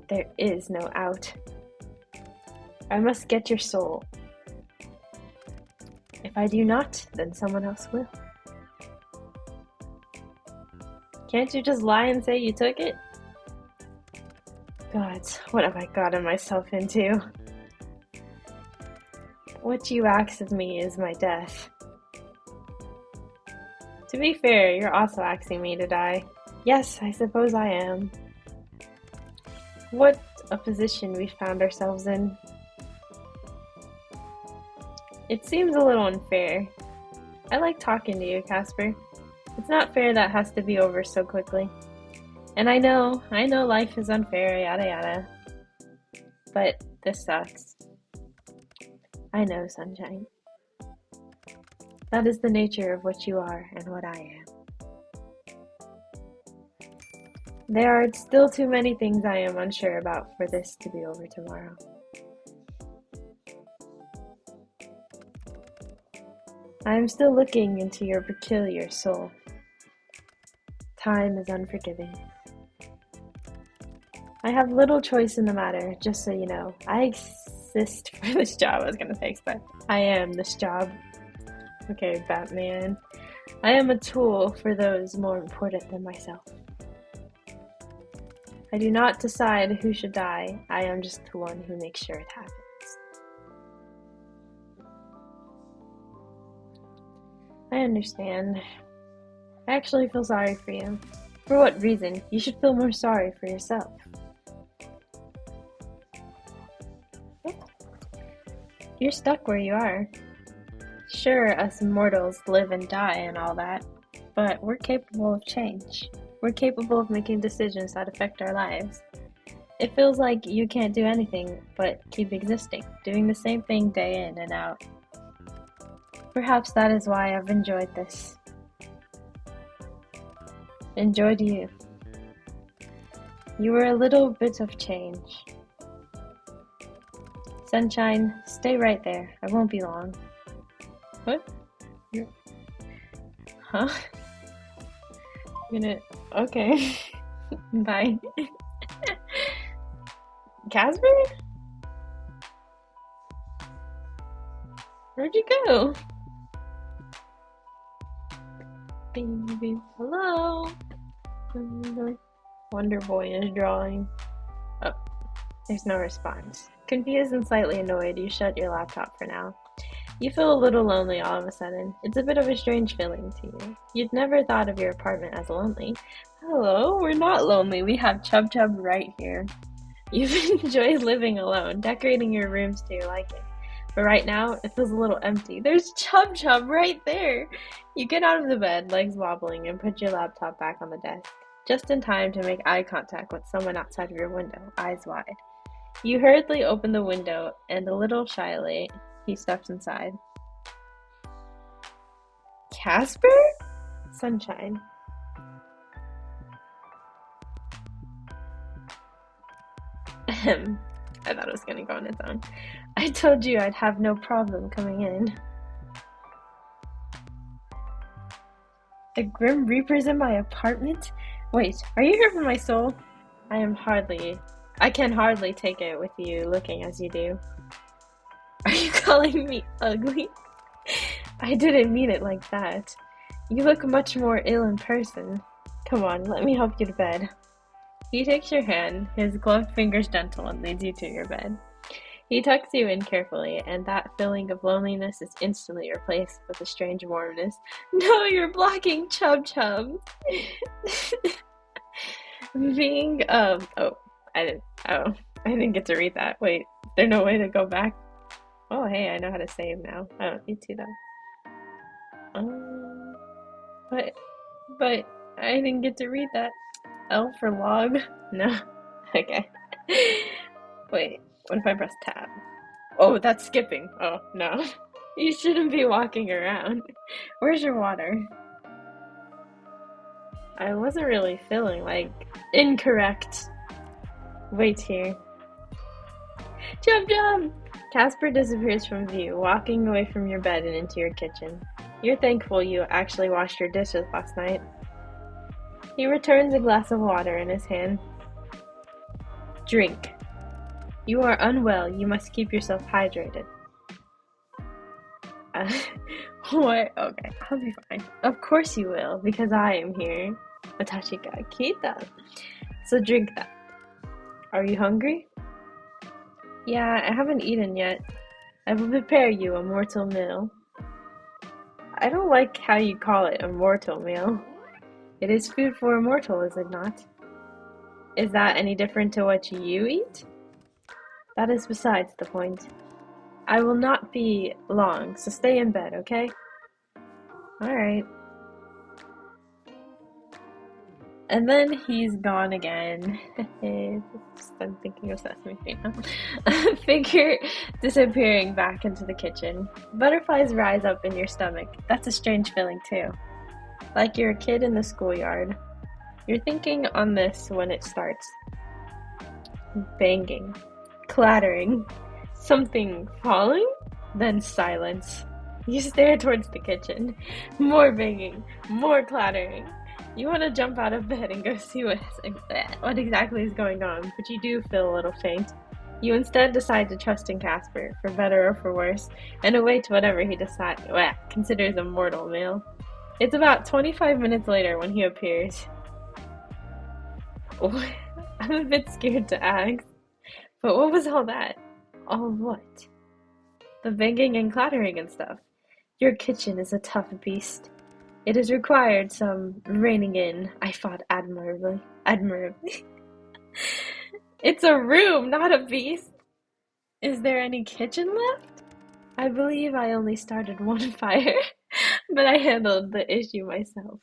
[SPEAKER 1] There is no out. I must get your soul. If I do not, then someone else will. Can't you just lie and say you took it? God, what have I gotten myself into? What you ask of me is my death. To be fair, you're also asking me to die. Yes, I suppose I am. What a position we found ourselves in. It seems a little unfair. I like talking to you, Casper. It's not fair that has to be over so quickly. And I know life is unfair, yada yada. But this sucks. I know, Sunshine. That is the nature of what you are and what I am. There are still too many things I am unsure about for this to be over tomorrow. I am still looking into your peculiar soul. Time is unforgiving. I have little choice in the matter, just so you know. I exist for this job. I was gonna say expect. I am this job. Okay, Batman. I am a tool for those more important than myself. I do not decide who should die. I am just the one who makes sure it happens. I understand. I actually feel sorry for you. For what reason? You should feel more sorry for yourself. You're stuck where you are. Sure, us mortals live and die and all that, but we're capable of change. We're capable of making decisions that affect our lives. It feels like you can't do anything but keep existing, doing the same thing day in and out. Perhaps that is why I've enjoyed this. Enjoyed you. You were a little bit of change. Sunshine, stay right there. I won't be long. What? Huh? Okay. Bye. Casper? Where'd you go? Baby, hello? Wonder Boy is drawing. Oh, there's no response. Confused and slightly annoyed, you shut your laptop for now. You feel a little lonely all of a sudden. It's a bit of a strange feeling to you. You'd never thought of your apartment as lonely. Hello, we're not lonely. We have Chub Chub right here. You've enjoyed living alone, decorating your rooms to your liking. But right now, it feels a little empty. There's Chub Chub right there! You get out of the bed, legs wobbling, and put your laptop back on the desk. Just in time to make eye contact with someone outside of your window, eyes wide. You hurriedly open the window, and a little shyly, he steps inside. Casper? Sunshine. Ahem. I thought it was gonna go on its own. I told you I'd have no problem coming in. The Grim Reaper's in my apartment? Wait, are you here for my soul? I can hardly take it with you looking as you do. Are you calling me ugly? I didn't mean it like that. You look much more ill in person. Come on, let me help you to bed. He takes your hand, his gloved fingers gentle, and leads you to your bed. He tucks you in carefully, and that feeling of loneliness is instantly replaced with a strange warmness. No, you're blocking Chub Chub! I didn't get to read that. Wait, is there no way to go back? Oh, hey, I know how to save now. I don't need to, though. But I didn't get to read that. L for log? No. Okay. Wait, what if I press tab? Oh, that's skipping. Oh, no. You shouldn't be walking around. Where's your water? I wasn't really feeling like... Incorrect. Wait here. Jump, jump! Casper disappears from view, walking away from your bed and into your kitchen. You're thankful you actually washed your dishes last night. He returns a glass of water in his hand. Drink. You are unwell. You must keep yourself hydrated. What? Okay, I'll be fine. Of course you will, because I am here. Watashi ga kita. So drink that. Are you hungry? Yeah, I haven't eaten yet. I will prepare you a mortal meal. I don't like how you call it a mortal meal. It is food for a mortal, is it not? Is that any different to what you eat? That is besides the point. I will not be long, so stay in bed, okay? Alright. And then he's gone again. I'm thinking of Sesame Street now. Figure disappearing back into the kitchen. Butterflies rise up in your stomach. That's a strange feeling too. Like you're a kid in the schoolyard. You're thinking on this when it starts. Banging. Clattering. Something falling? Then silence. You stare towards the kitchen. More banging. More clattering. You want to jump out of bed and go see what exactly is going on, but you do feel a little faint. You instead decide to trust in Casper, for better or for worse, and await whatever he considers a mortal meal. It's about 25 minutes later when he appears. I'm a bit scared to ask, but what was all that? All what? The banging and clattering and stuff. Your kitchen is a tough beast. It has required some reining in. I fought admirably. Admirably. It's a room, not a beast. Is there any kitchen left? I believe I only started one fire, but I handled the issue myself.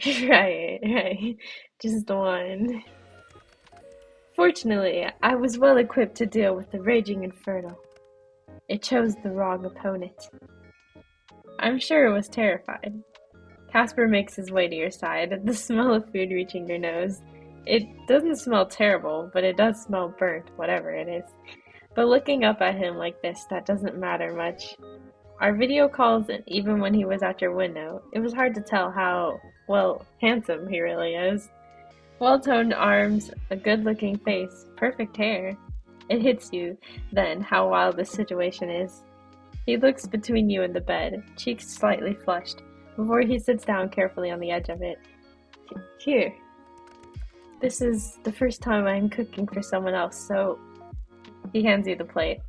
[SPEAKER 1] Right. Just one. Fortunately, I was well equipped to deal with the raging inferno. It chose the wrong opponent. I'm sure it was terrified. Casper makes his way to your side, the smell of food reaching your nose. It doesn't smell terrible, but it does smell burnt, whatever it is. But looking up at him like this, that doesn't matter much. Our video calls, and even when he was at your window, it was hard to tell how, well, handsome he really is. Well-toned arms, a good-looking face, perfect hair. It hits you, then, how wild this situation is. He looks between you and the bed, cheeks slightly flushed, before he sits down carefully on the edge of it. Here. This is the first time I am cooking for someone else, so... He hands you the plate.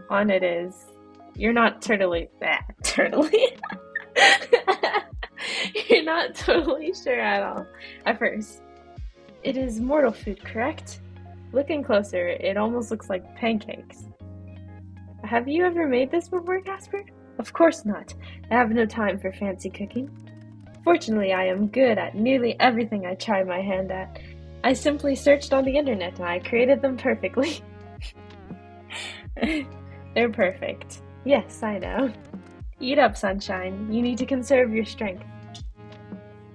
[SPEAKER 1] On it is... You're not turtly... You're not totally sure at all, at first. It is mortal food, correct? Looking closer, it almost looks like pancakes. Have you ever made this before, Casper? Of course not. I have no time for fancy cooking. Fortunately, I am good at nearly everything I try my hand at. I simply searched on the internet and I created them perfectly. They're perfect. Yes, I know. Eat up, sunshine. You need to conserve your strength.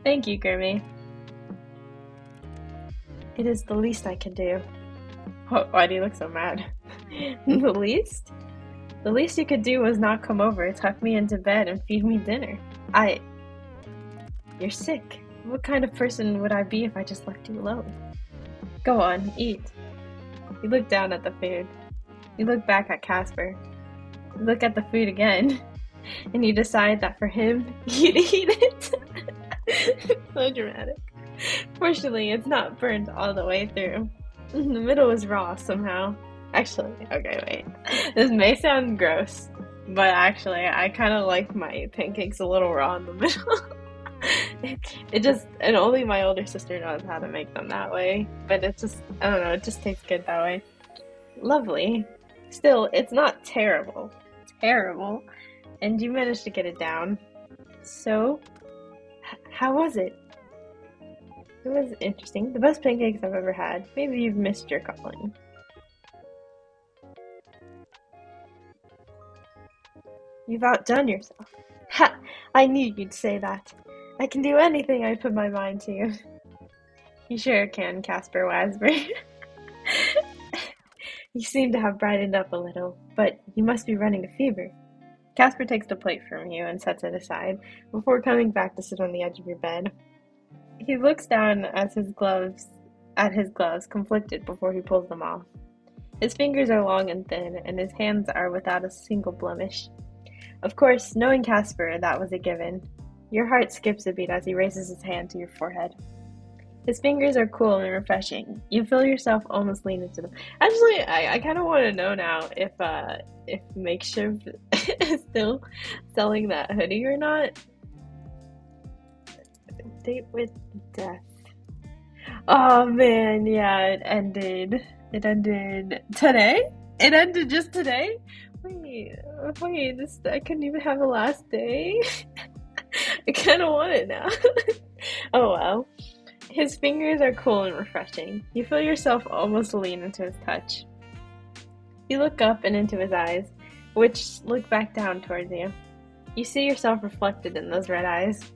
[SPEAKER 1] Thank you, Grimmy. It is the least I can do. Why do you look so mad? The least? The least you could do was not come over, tuck me into bed, and feed me dinner. You're sick. What kind of person would I be if I just left you alone? Go on, eat. You look down at the food. You look back at Casper. You look at the food again. And you decide that for him, you'd eat it. So dramatic. Fortunately, it's not burnt all the way through. The middle is raw somehow. Actually, okay, wait. This may sound gross, but actually, I kind of like my pancakes a little raw in the middle. And only my older sister knows how to make them that way. But it's just, I don't know, it just tastes good that way. Lovely. Still, it's not terrible. Terrible. And you managed to get it down. So, how was it? It was interesting. The best pancakes I've ever had. Maybe you've missed your calling. You've outdone yourself. Ha! I knew you'd say that. I can do anything I put my mind to. You sure can, Casper Wasbury. You seem to have brightened up a little, but you must be running a fever. Casper takes the plate from you and sets it aside, before coming back to sit on the edge of your bed. He looks down at his gloves, conflicted before he pulls them off. His fingers are long and thin, and his hands are without a single blemish. Of course, knowing Casper, that was a given. Your heart skips a beat as he raises his hand to your forehead. His fingers are cool and refreshing. You feel yourself almost lean into them. Actually, I kind of want to know now if Makeshift is still selling that hoodie or not. Date with death. Oh man, yeah, it ended. It ended today? It ended just today? Wait, I couldn't even have a last day? I kind of want it now. Oh well. His fingers are cool and refreshing. You feel yourself almost lean into his touch. You look up and into his eyes, which look back down towards you. You see yourself reflected in those red eyes.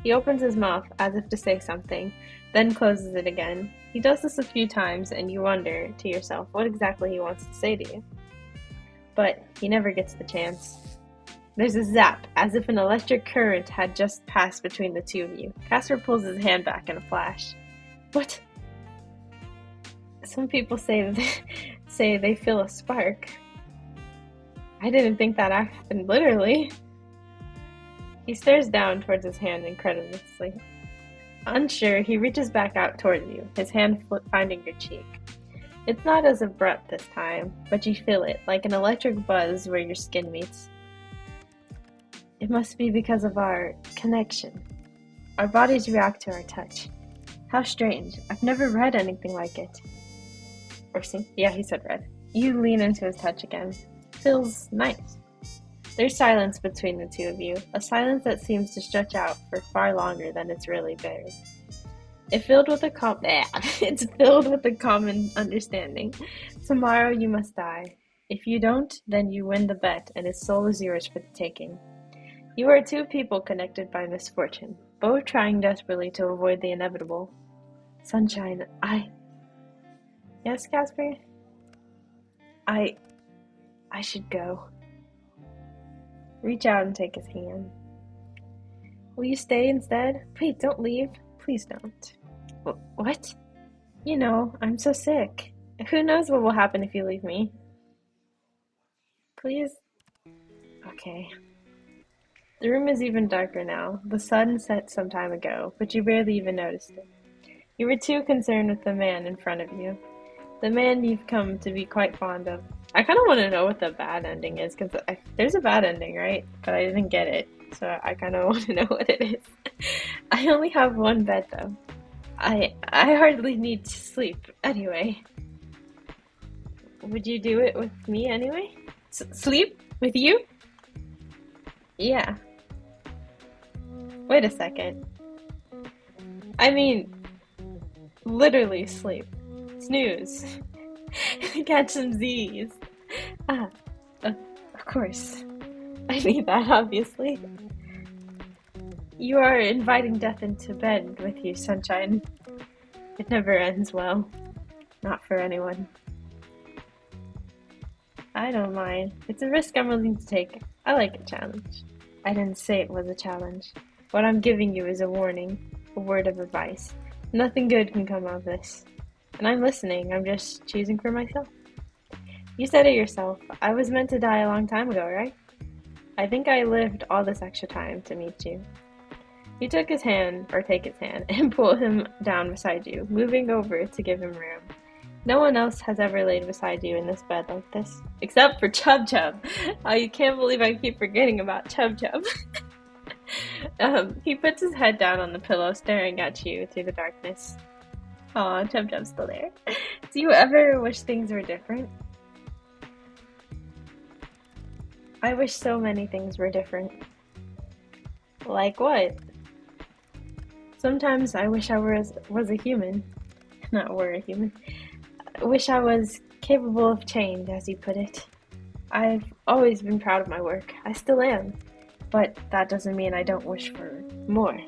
[SPEAKER 1] He opens his mouth as if to say something, then closes it again. He does this a few times, and you wonder to yourself what exactly he wants to say to you. But he never gets the chance. There's a zap, as if an electric current had just passed between the two of you. Casper pulls his hand back in a flash. What? Some people say say they feel a spark. I didn't think that happened literally. He stares down towards his hand incredulously. Unsure, he reaches back out towards you, his hand finding your cheek. It's not as abrupt this time, but you feel it, like an electric buzz where your skin meets. It must be because of our connection. Our bodies react to our touch. How strange. I've never read anything like it. Or seen? Yeah, he said read. You lean into his touch again. Feels nice. There's silence between the two of you, a silence that seems to stretch out for far longer than it's really buried. It's filled with a common understanding. Tomorrow you must die. If you don't, then you win the bet, and his soul is yours for the taking. You are two people connected by misfortune, both trying desperately to avoid the inevitable. Sunshine, Yes, Casper? I should go. Reach out and take his hand. Will you stay instead? Wait, don't leave. Please don't. What? You know, I'm so sick. Who knows what will happen if you leave me? Please? Okay. The room is even darker now. The sun set some time ago, but you barely even noticed it. You were too concerned with the man in front of you. The man you've come to be quite fond of. I kind of want to know what the bad ending is, because there's a bad ending, right? But I didn't get it, so I kind of want to know what it is. I only have one bed, though. I hardly need to sleep, anyway. Would you do it with me, anyway? Sleep? With you? Yeah. Wait a second. I mean, literally sleep. Snooze. Catch some Z's. Ah, of course. I mean that, obviously. You are inviting death into bed with you, sunshine. It never ends well. Not for anyone. I don't mind. It's a risk I'm willing to take. I like a challenge. I didn't say it was a challenge. What I'm giving you is a warning, a word of advice. Nothing good can come of this. And I'm listening, I'm just choosing for myself. You said it yourself. I was meant to die a long time ago, right? I think I lived all this extra time to meet you. You took his hand, or take his hand, and pull him down beside you, moving over to give him room. No one else has ever laid beside you in this bed like this, except for Chub Chub. Oh, you can't believe I keep forgetting about Chub Chub. He puts his head down on the pillow, staring at you through the darkness. Aw, Chub Chub's still there. Do you ever wish things were different? I wish so many things were different. Like what? Sometimes I wish I was a human. Not were a human. I wish I was capable of change, as you put it. I've always been proud of my work. I still am. But that doesn't mean I don't wish for more.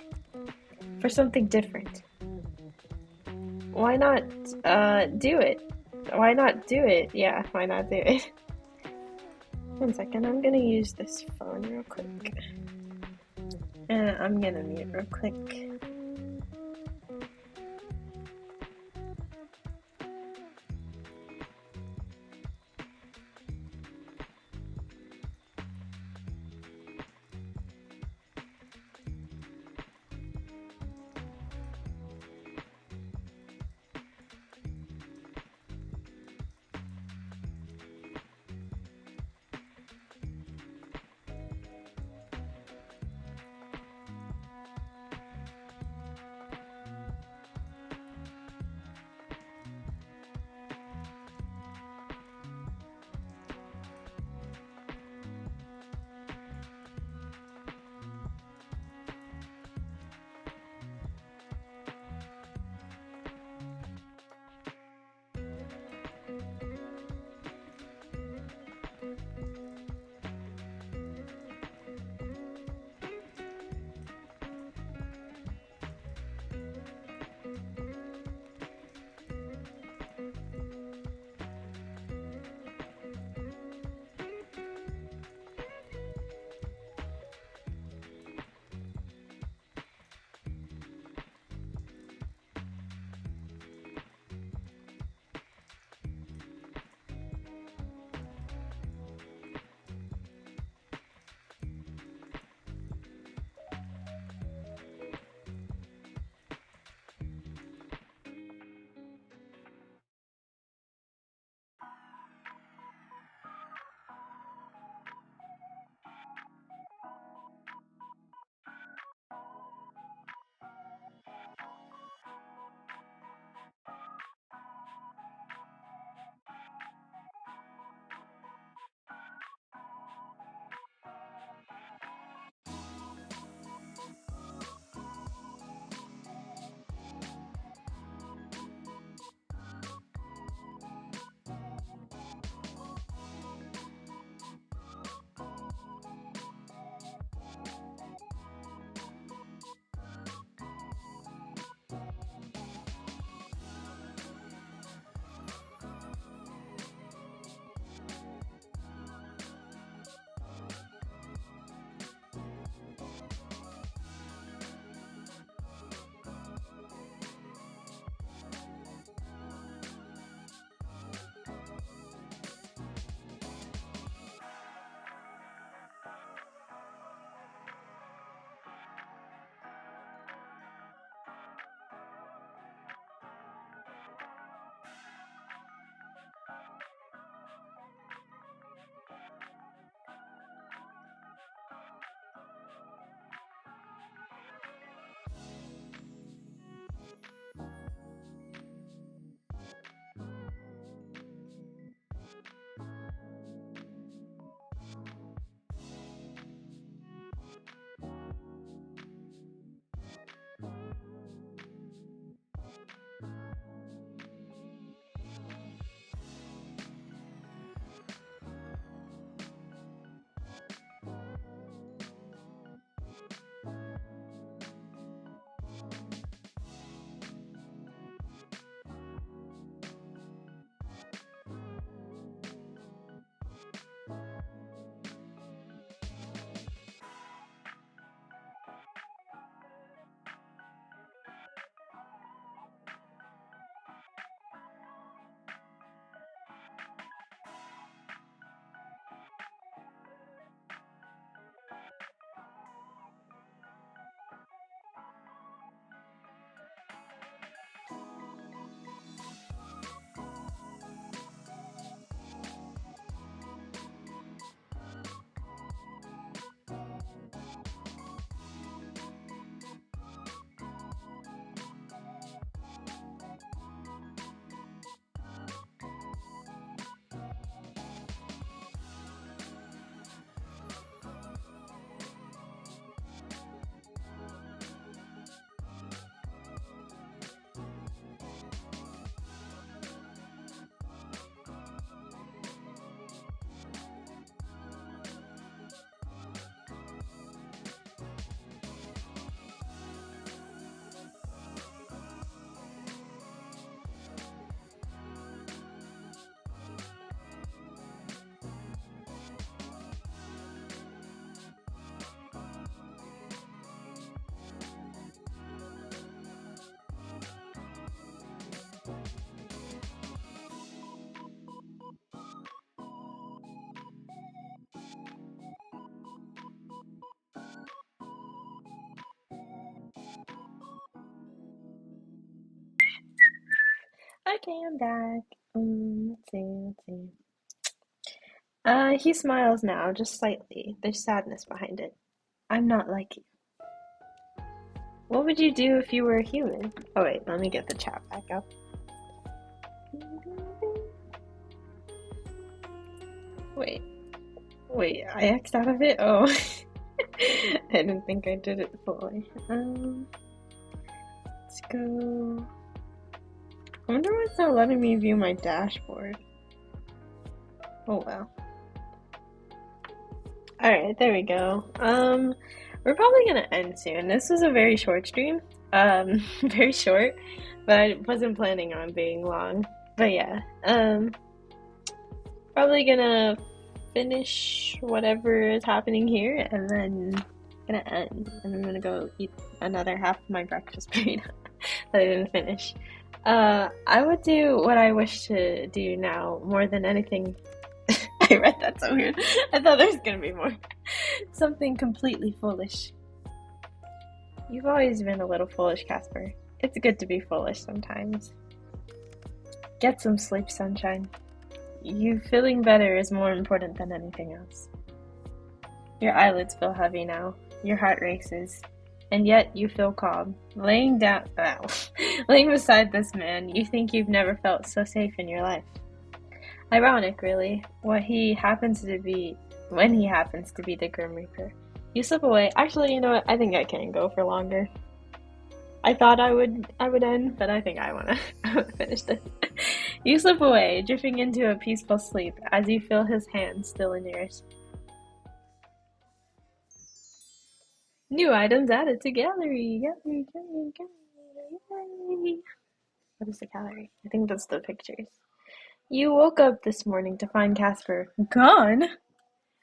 [SPEAKER 1] For something different. Why not, do it? Why not do it? Yeah, why not do it? 1 second, I'm gonna use this phone real quick. And I'm gonna mute real quick. Okay, I'm back. Let's see. He smiles now, just slightly. There's sadness behind it. I'm not like you. What would you do if you were a human? Oh wait, let me get the chat back up. Wait, I X'd out of it? Oh, I didn't think I did it fully. Let's go. I wonder why it's not letting me view my dashboard. Oh well. Alright, there we go. We're probably gonna end soon. This was a very short stream. Very short, but I wasn't planning on being long. But yeah, probably gonna finish whatever is happening here and then gonna end. And I'm gonna go eat another half of my breakfast burrito that I didn't finish. I would do what I wish to do now more than anything. I read that so weird. I thought there was gonna be more. Something completely foolish. You've always been a little foolish, Casper. It's good to be foolish sometimes. Get some sleep, sunshine. You feeling better is more important than anything else. Your eyelids feel heavy now. Your heart races. And yet you feel calm. Laying beside this man, you think you've never felt so safe in your life. Ironic, really, when he happens to be the Grim Reaper. You slip away. Actually, you know what? I think I can go for longer. I thought I would end, but I think I wanna finish this. You slip away, drifting into a peaceful sleep as you feel his hand still in yours. New items added to gallery. Gallery. What is the gallery? I think that's the pictures. You woke up this morning to find Casper gone.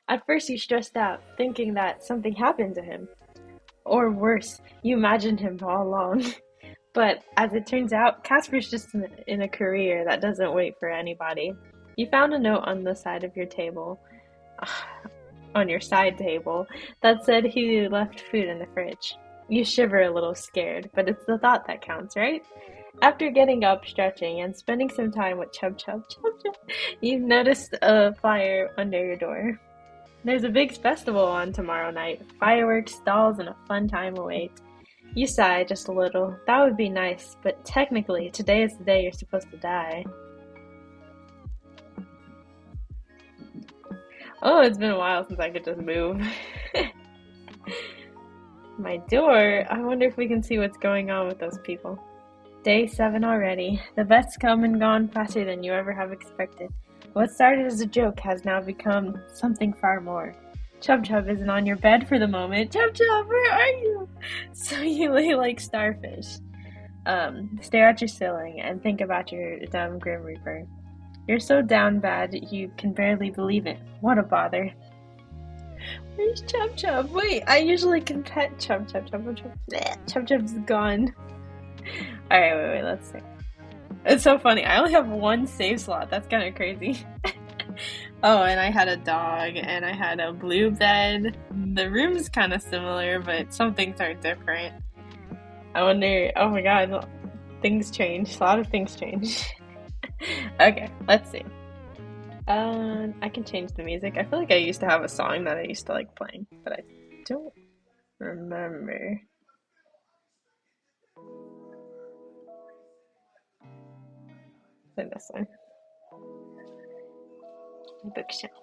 [SPEAKER 1] At first you stressed out, thinking that something happened to him. Or worse, you imagined him all along. But as it turns out, Casper's just in a career that doesn't wait for anybody. You found a note on the side of your table, on your side table, that said he left food in the fridge. You shiver a little scared, but it's the thought that counts, right? After getting up, stretching, and spending some time with Chub, you've noticed a flyer under your door. There's a big festival on tomorrow night. Fireworks, stalls, and a fun time await. You sigh just a little. That would be nice, but technically, today is the day you're supposed to die. Oh, it's been a while since I could just move. My door. I wonder if we can see what's going on with those people. Day 7 already. The best's come and gone faster than you ever have expected. What started as a joke has now become something far more. Chub isn't on your bed for the moment. Chub, where are you? So you lay like starfish. Stare at your ceiling and think about your dumb Grim Reaper. You're so down bad you can barely believe it. What a bother. Where's Chub? Wait, I usually can pet Chub. Chub's gone. Alright, wait, let's see. It's so funny. I only have one save slot. That's kind of crazy. Oh, and I had a dog, and I had a blue bed. The room's kind of similar, but some things are different. I wonder, oh my god, things change. A lot of things change. Okay, let's see. I can change the music. I feel like I used to have a song that I used to like playing, but I don't remember. Play this one. Bookshelf.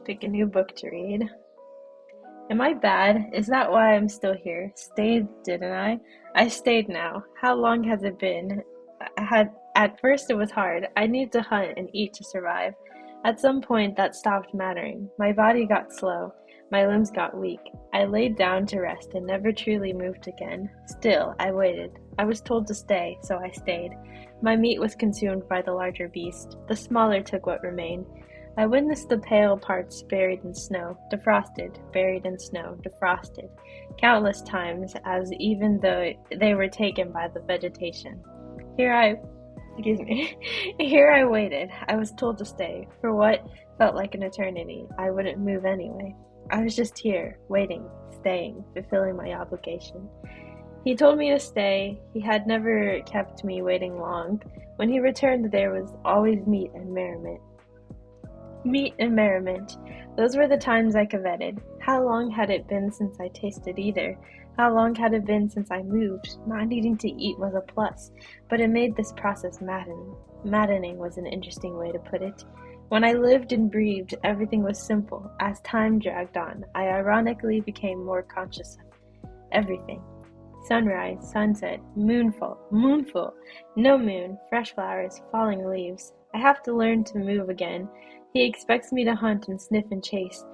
[SPEAKER 1] Pick a new book to read. Am I bad? Is that why I'm still here? Stayed, didn't I? I stayed now. How long has it been? At first it was hard. I needed to hunt and eat to survive. At some point that stopped mattering. My body got slow. My limbs got weak. I laid down to rest and never truly moved again. Still, I waited. I was told to stay, so I stayed. My meat was consumed by the larger beast. The smaller took what remained. I witnessed the pale parts buried in snow, defrosted, buried in snow, defrosted, countless times, as even though they were taken by the vegetation. Here I waited. I was told to stay. For what felt like an eternity, I wouldn't move anyway. I was just here, waiting, staying, fulfilling my obligation. He told me to stay. He had never kept me waiting long. When he returned, there was always meat and merriment. Meat and merriment. Those were the times I coveted. How long had it been since I tasted either? How long had it been since I moved? Not needing to eat was a plus, but it made this process maddening. Maddening was an interesting way to put it. When I lived and breathed, everything was simple. As time dragged on, I ironically became more conscious of everything. Sunrise, sunset, moonful, no moon, fresh flowers, falling leaves. I have to learn to move again. He expects me to hunt and sniff and chase.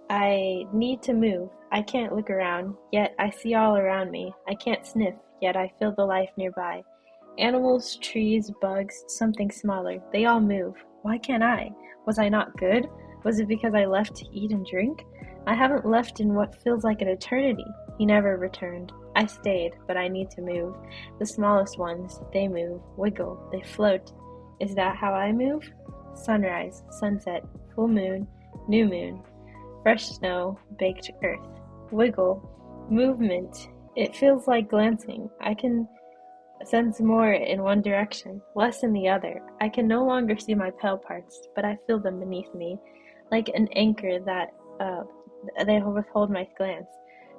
[SPEAKER 1] I need to move. I can't look around, yet I see all around me. I can't sniff, yet I feel the life nearby. Animals, trees, bugs, something smaller, they all move. Why can't I? Was I not good? Was it because I left to eat and drink? I haven't left in what feels like an eternity. He never returned. I stayed, but I need to move. The smallest ones, they move, wiggle, they float. Is that how I move? Sunrise, sunset, full moon, new moon, fresh snow, baked earth. Wiggle, movement. It feels like glancing. I can sense more in one direction, less in the other. I can no longer see my pale parts, but I feel them beneath me, like an anchor that they withhold my glance.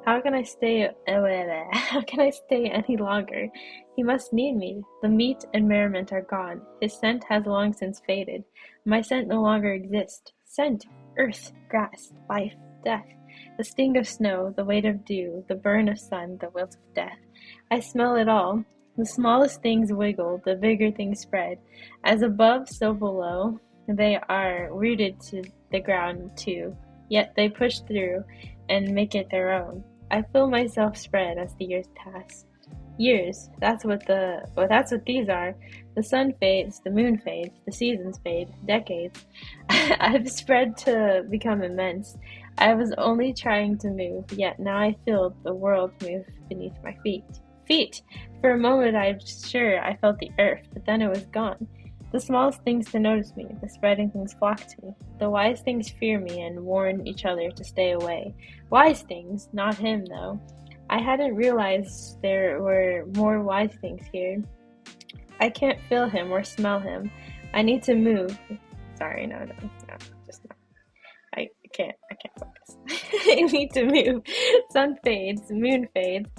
[SPEAKER 1] How can I stay? How can I stay any longer? He must need me. The meat and merriment are gone. His scent has long since faded. My scent no longer exists. Scent, earth, grass, life, death. The sting of snow, the weight of dew, the burn of sun, the wilt of death. I smell it all. The smallest things wiggle, the bigger things spread. As above, so below. They are rooted to the ground too, yet they push through and make it their own. I feel myself spread as the years pass. Years, that's what these are. The sun fades, the moon fades, the seasons fade, decades. I've spread to become immense. I was only trying to move, yet now I feel the world move beneath my feet. Feet! For a moment I'm sure I felt the earth, but then it was gone. The smallest things to notice me, the spreading things flock to me. The wise things fear me and warn each other to stay away. Wise things, not him though. I hadn't realized there were more wise things here. I can't feel him or smell him. I need to move. Sorry, no, just no. I can't focus. I need to move. Sun fades, moon fades.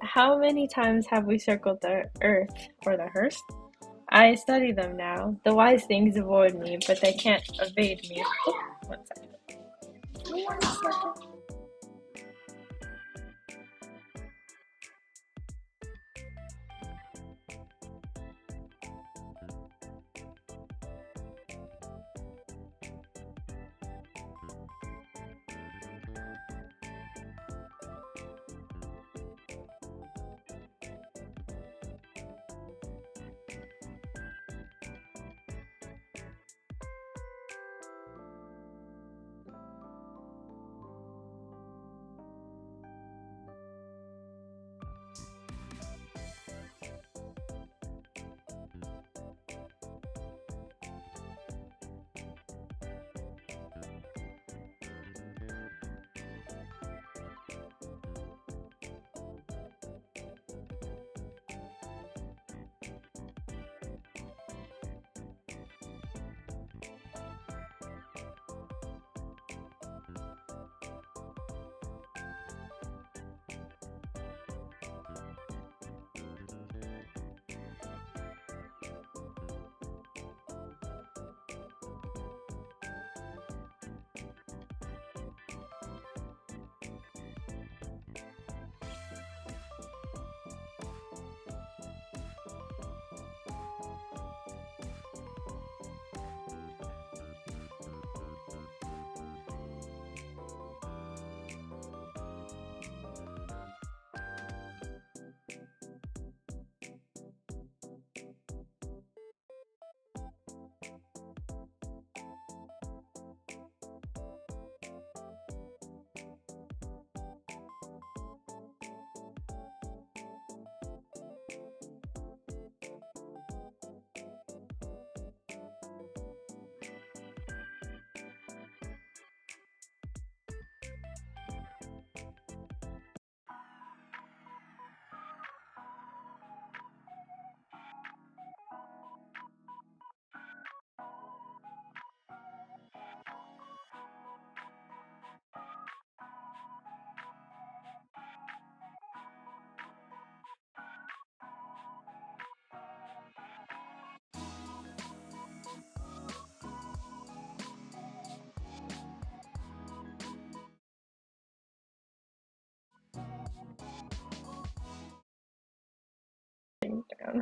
[SPEAKER 1] How many times have we circled the earth or the hearse? I study them now. The wise things avoid me, but they can't evade me. Oh, 1 second. 1 second.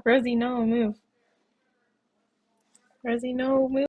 [SPEAKER 1] Rosie, no, move. Rosie, no, move.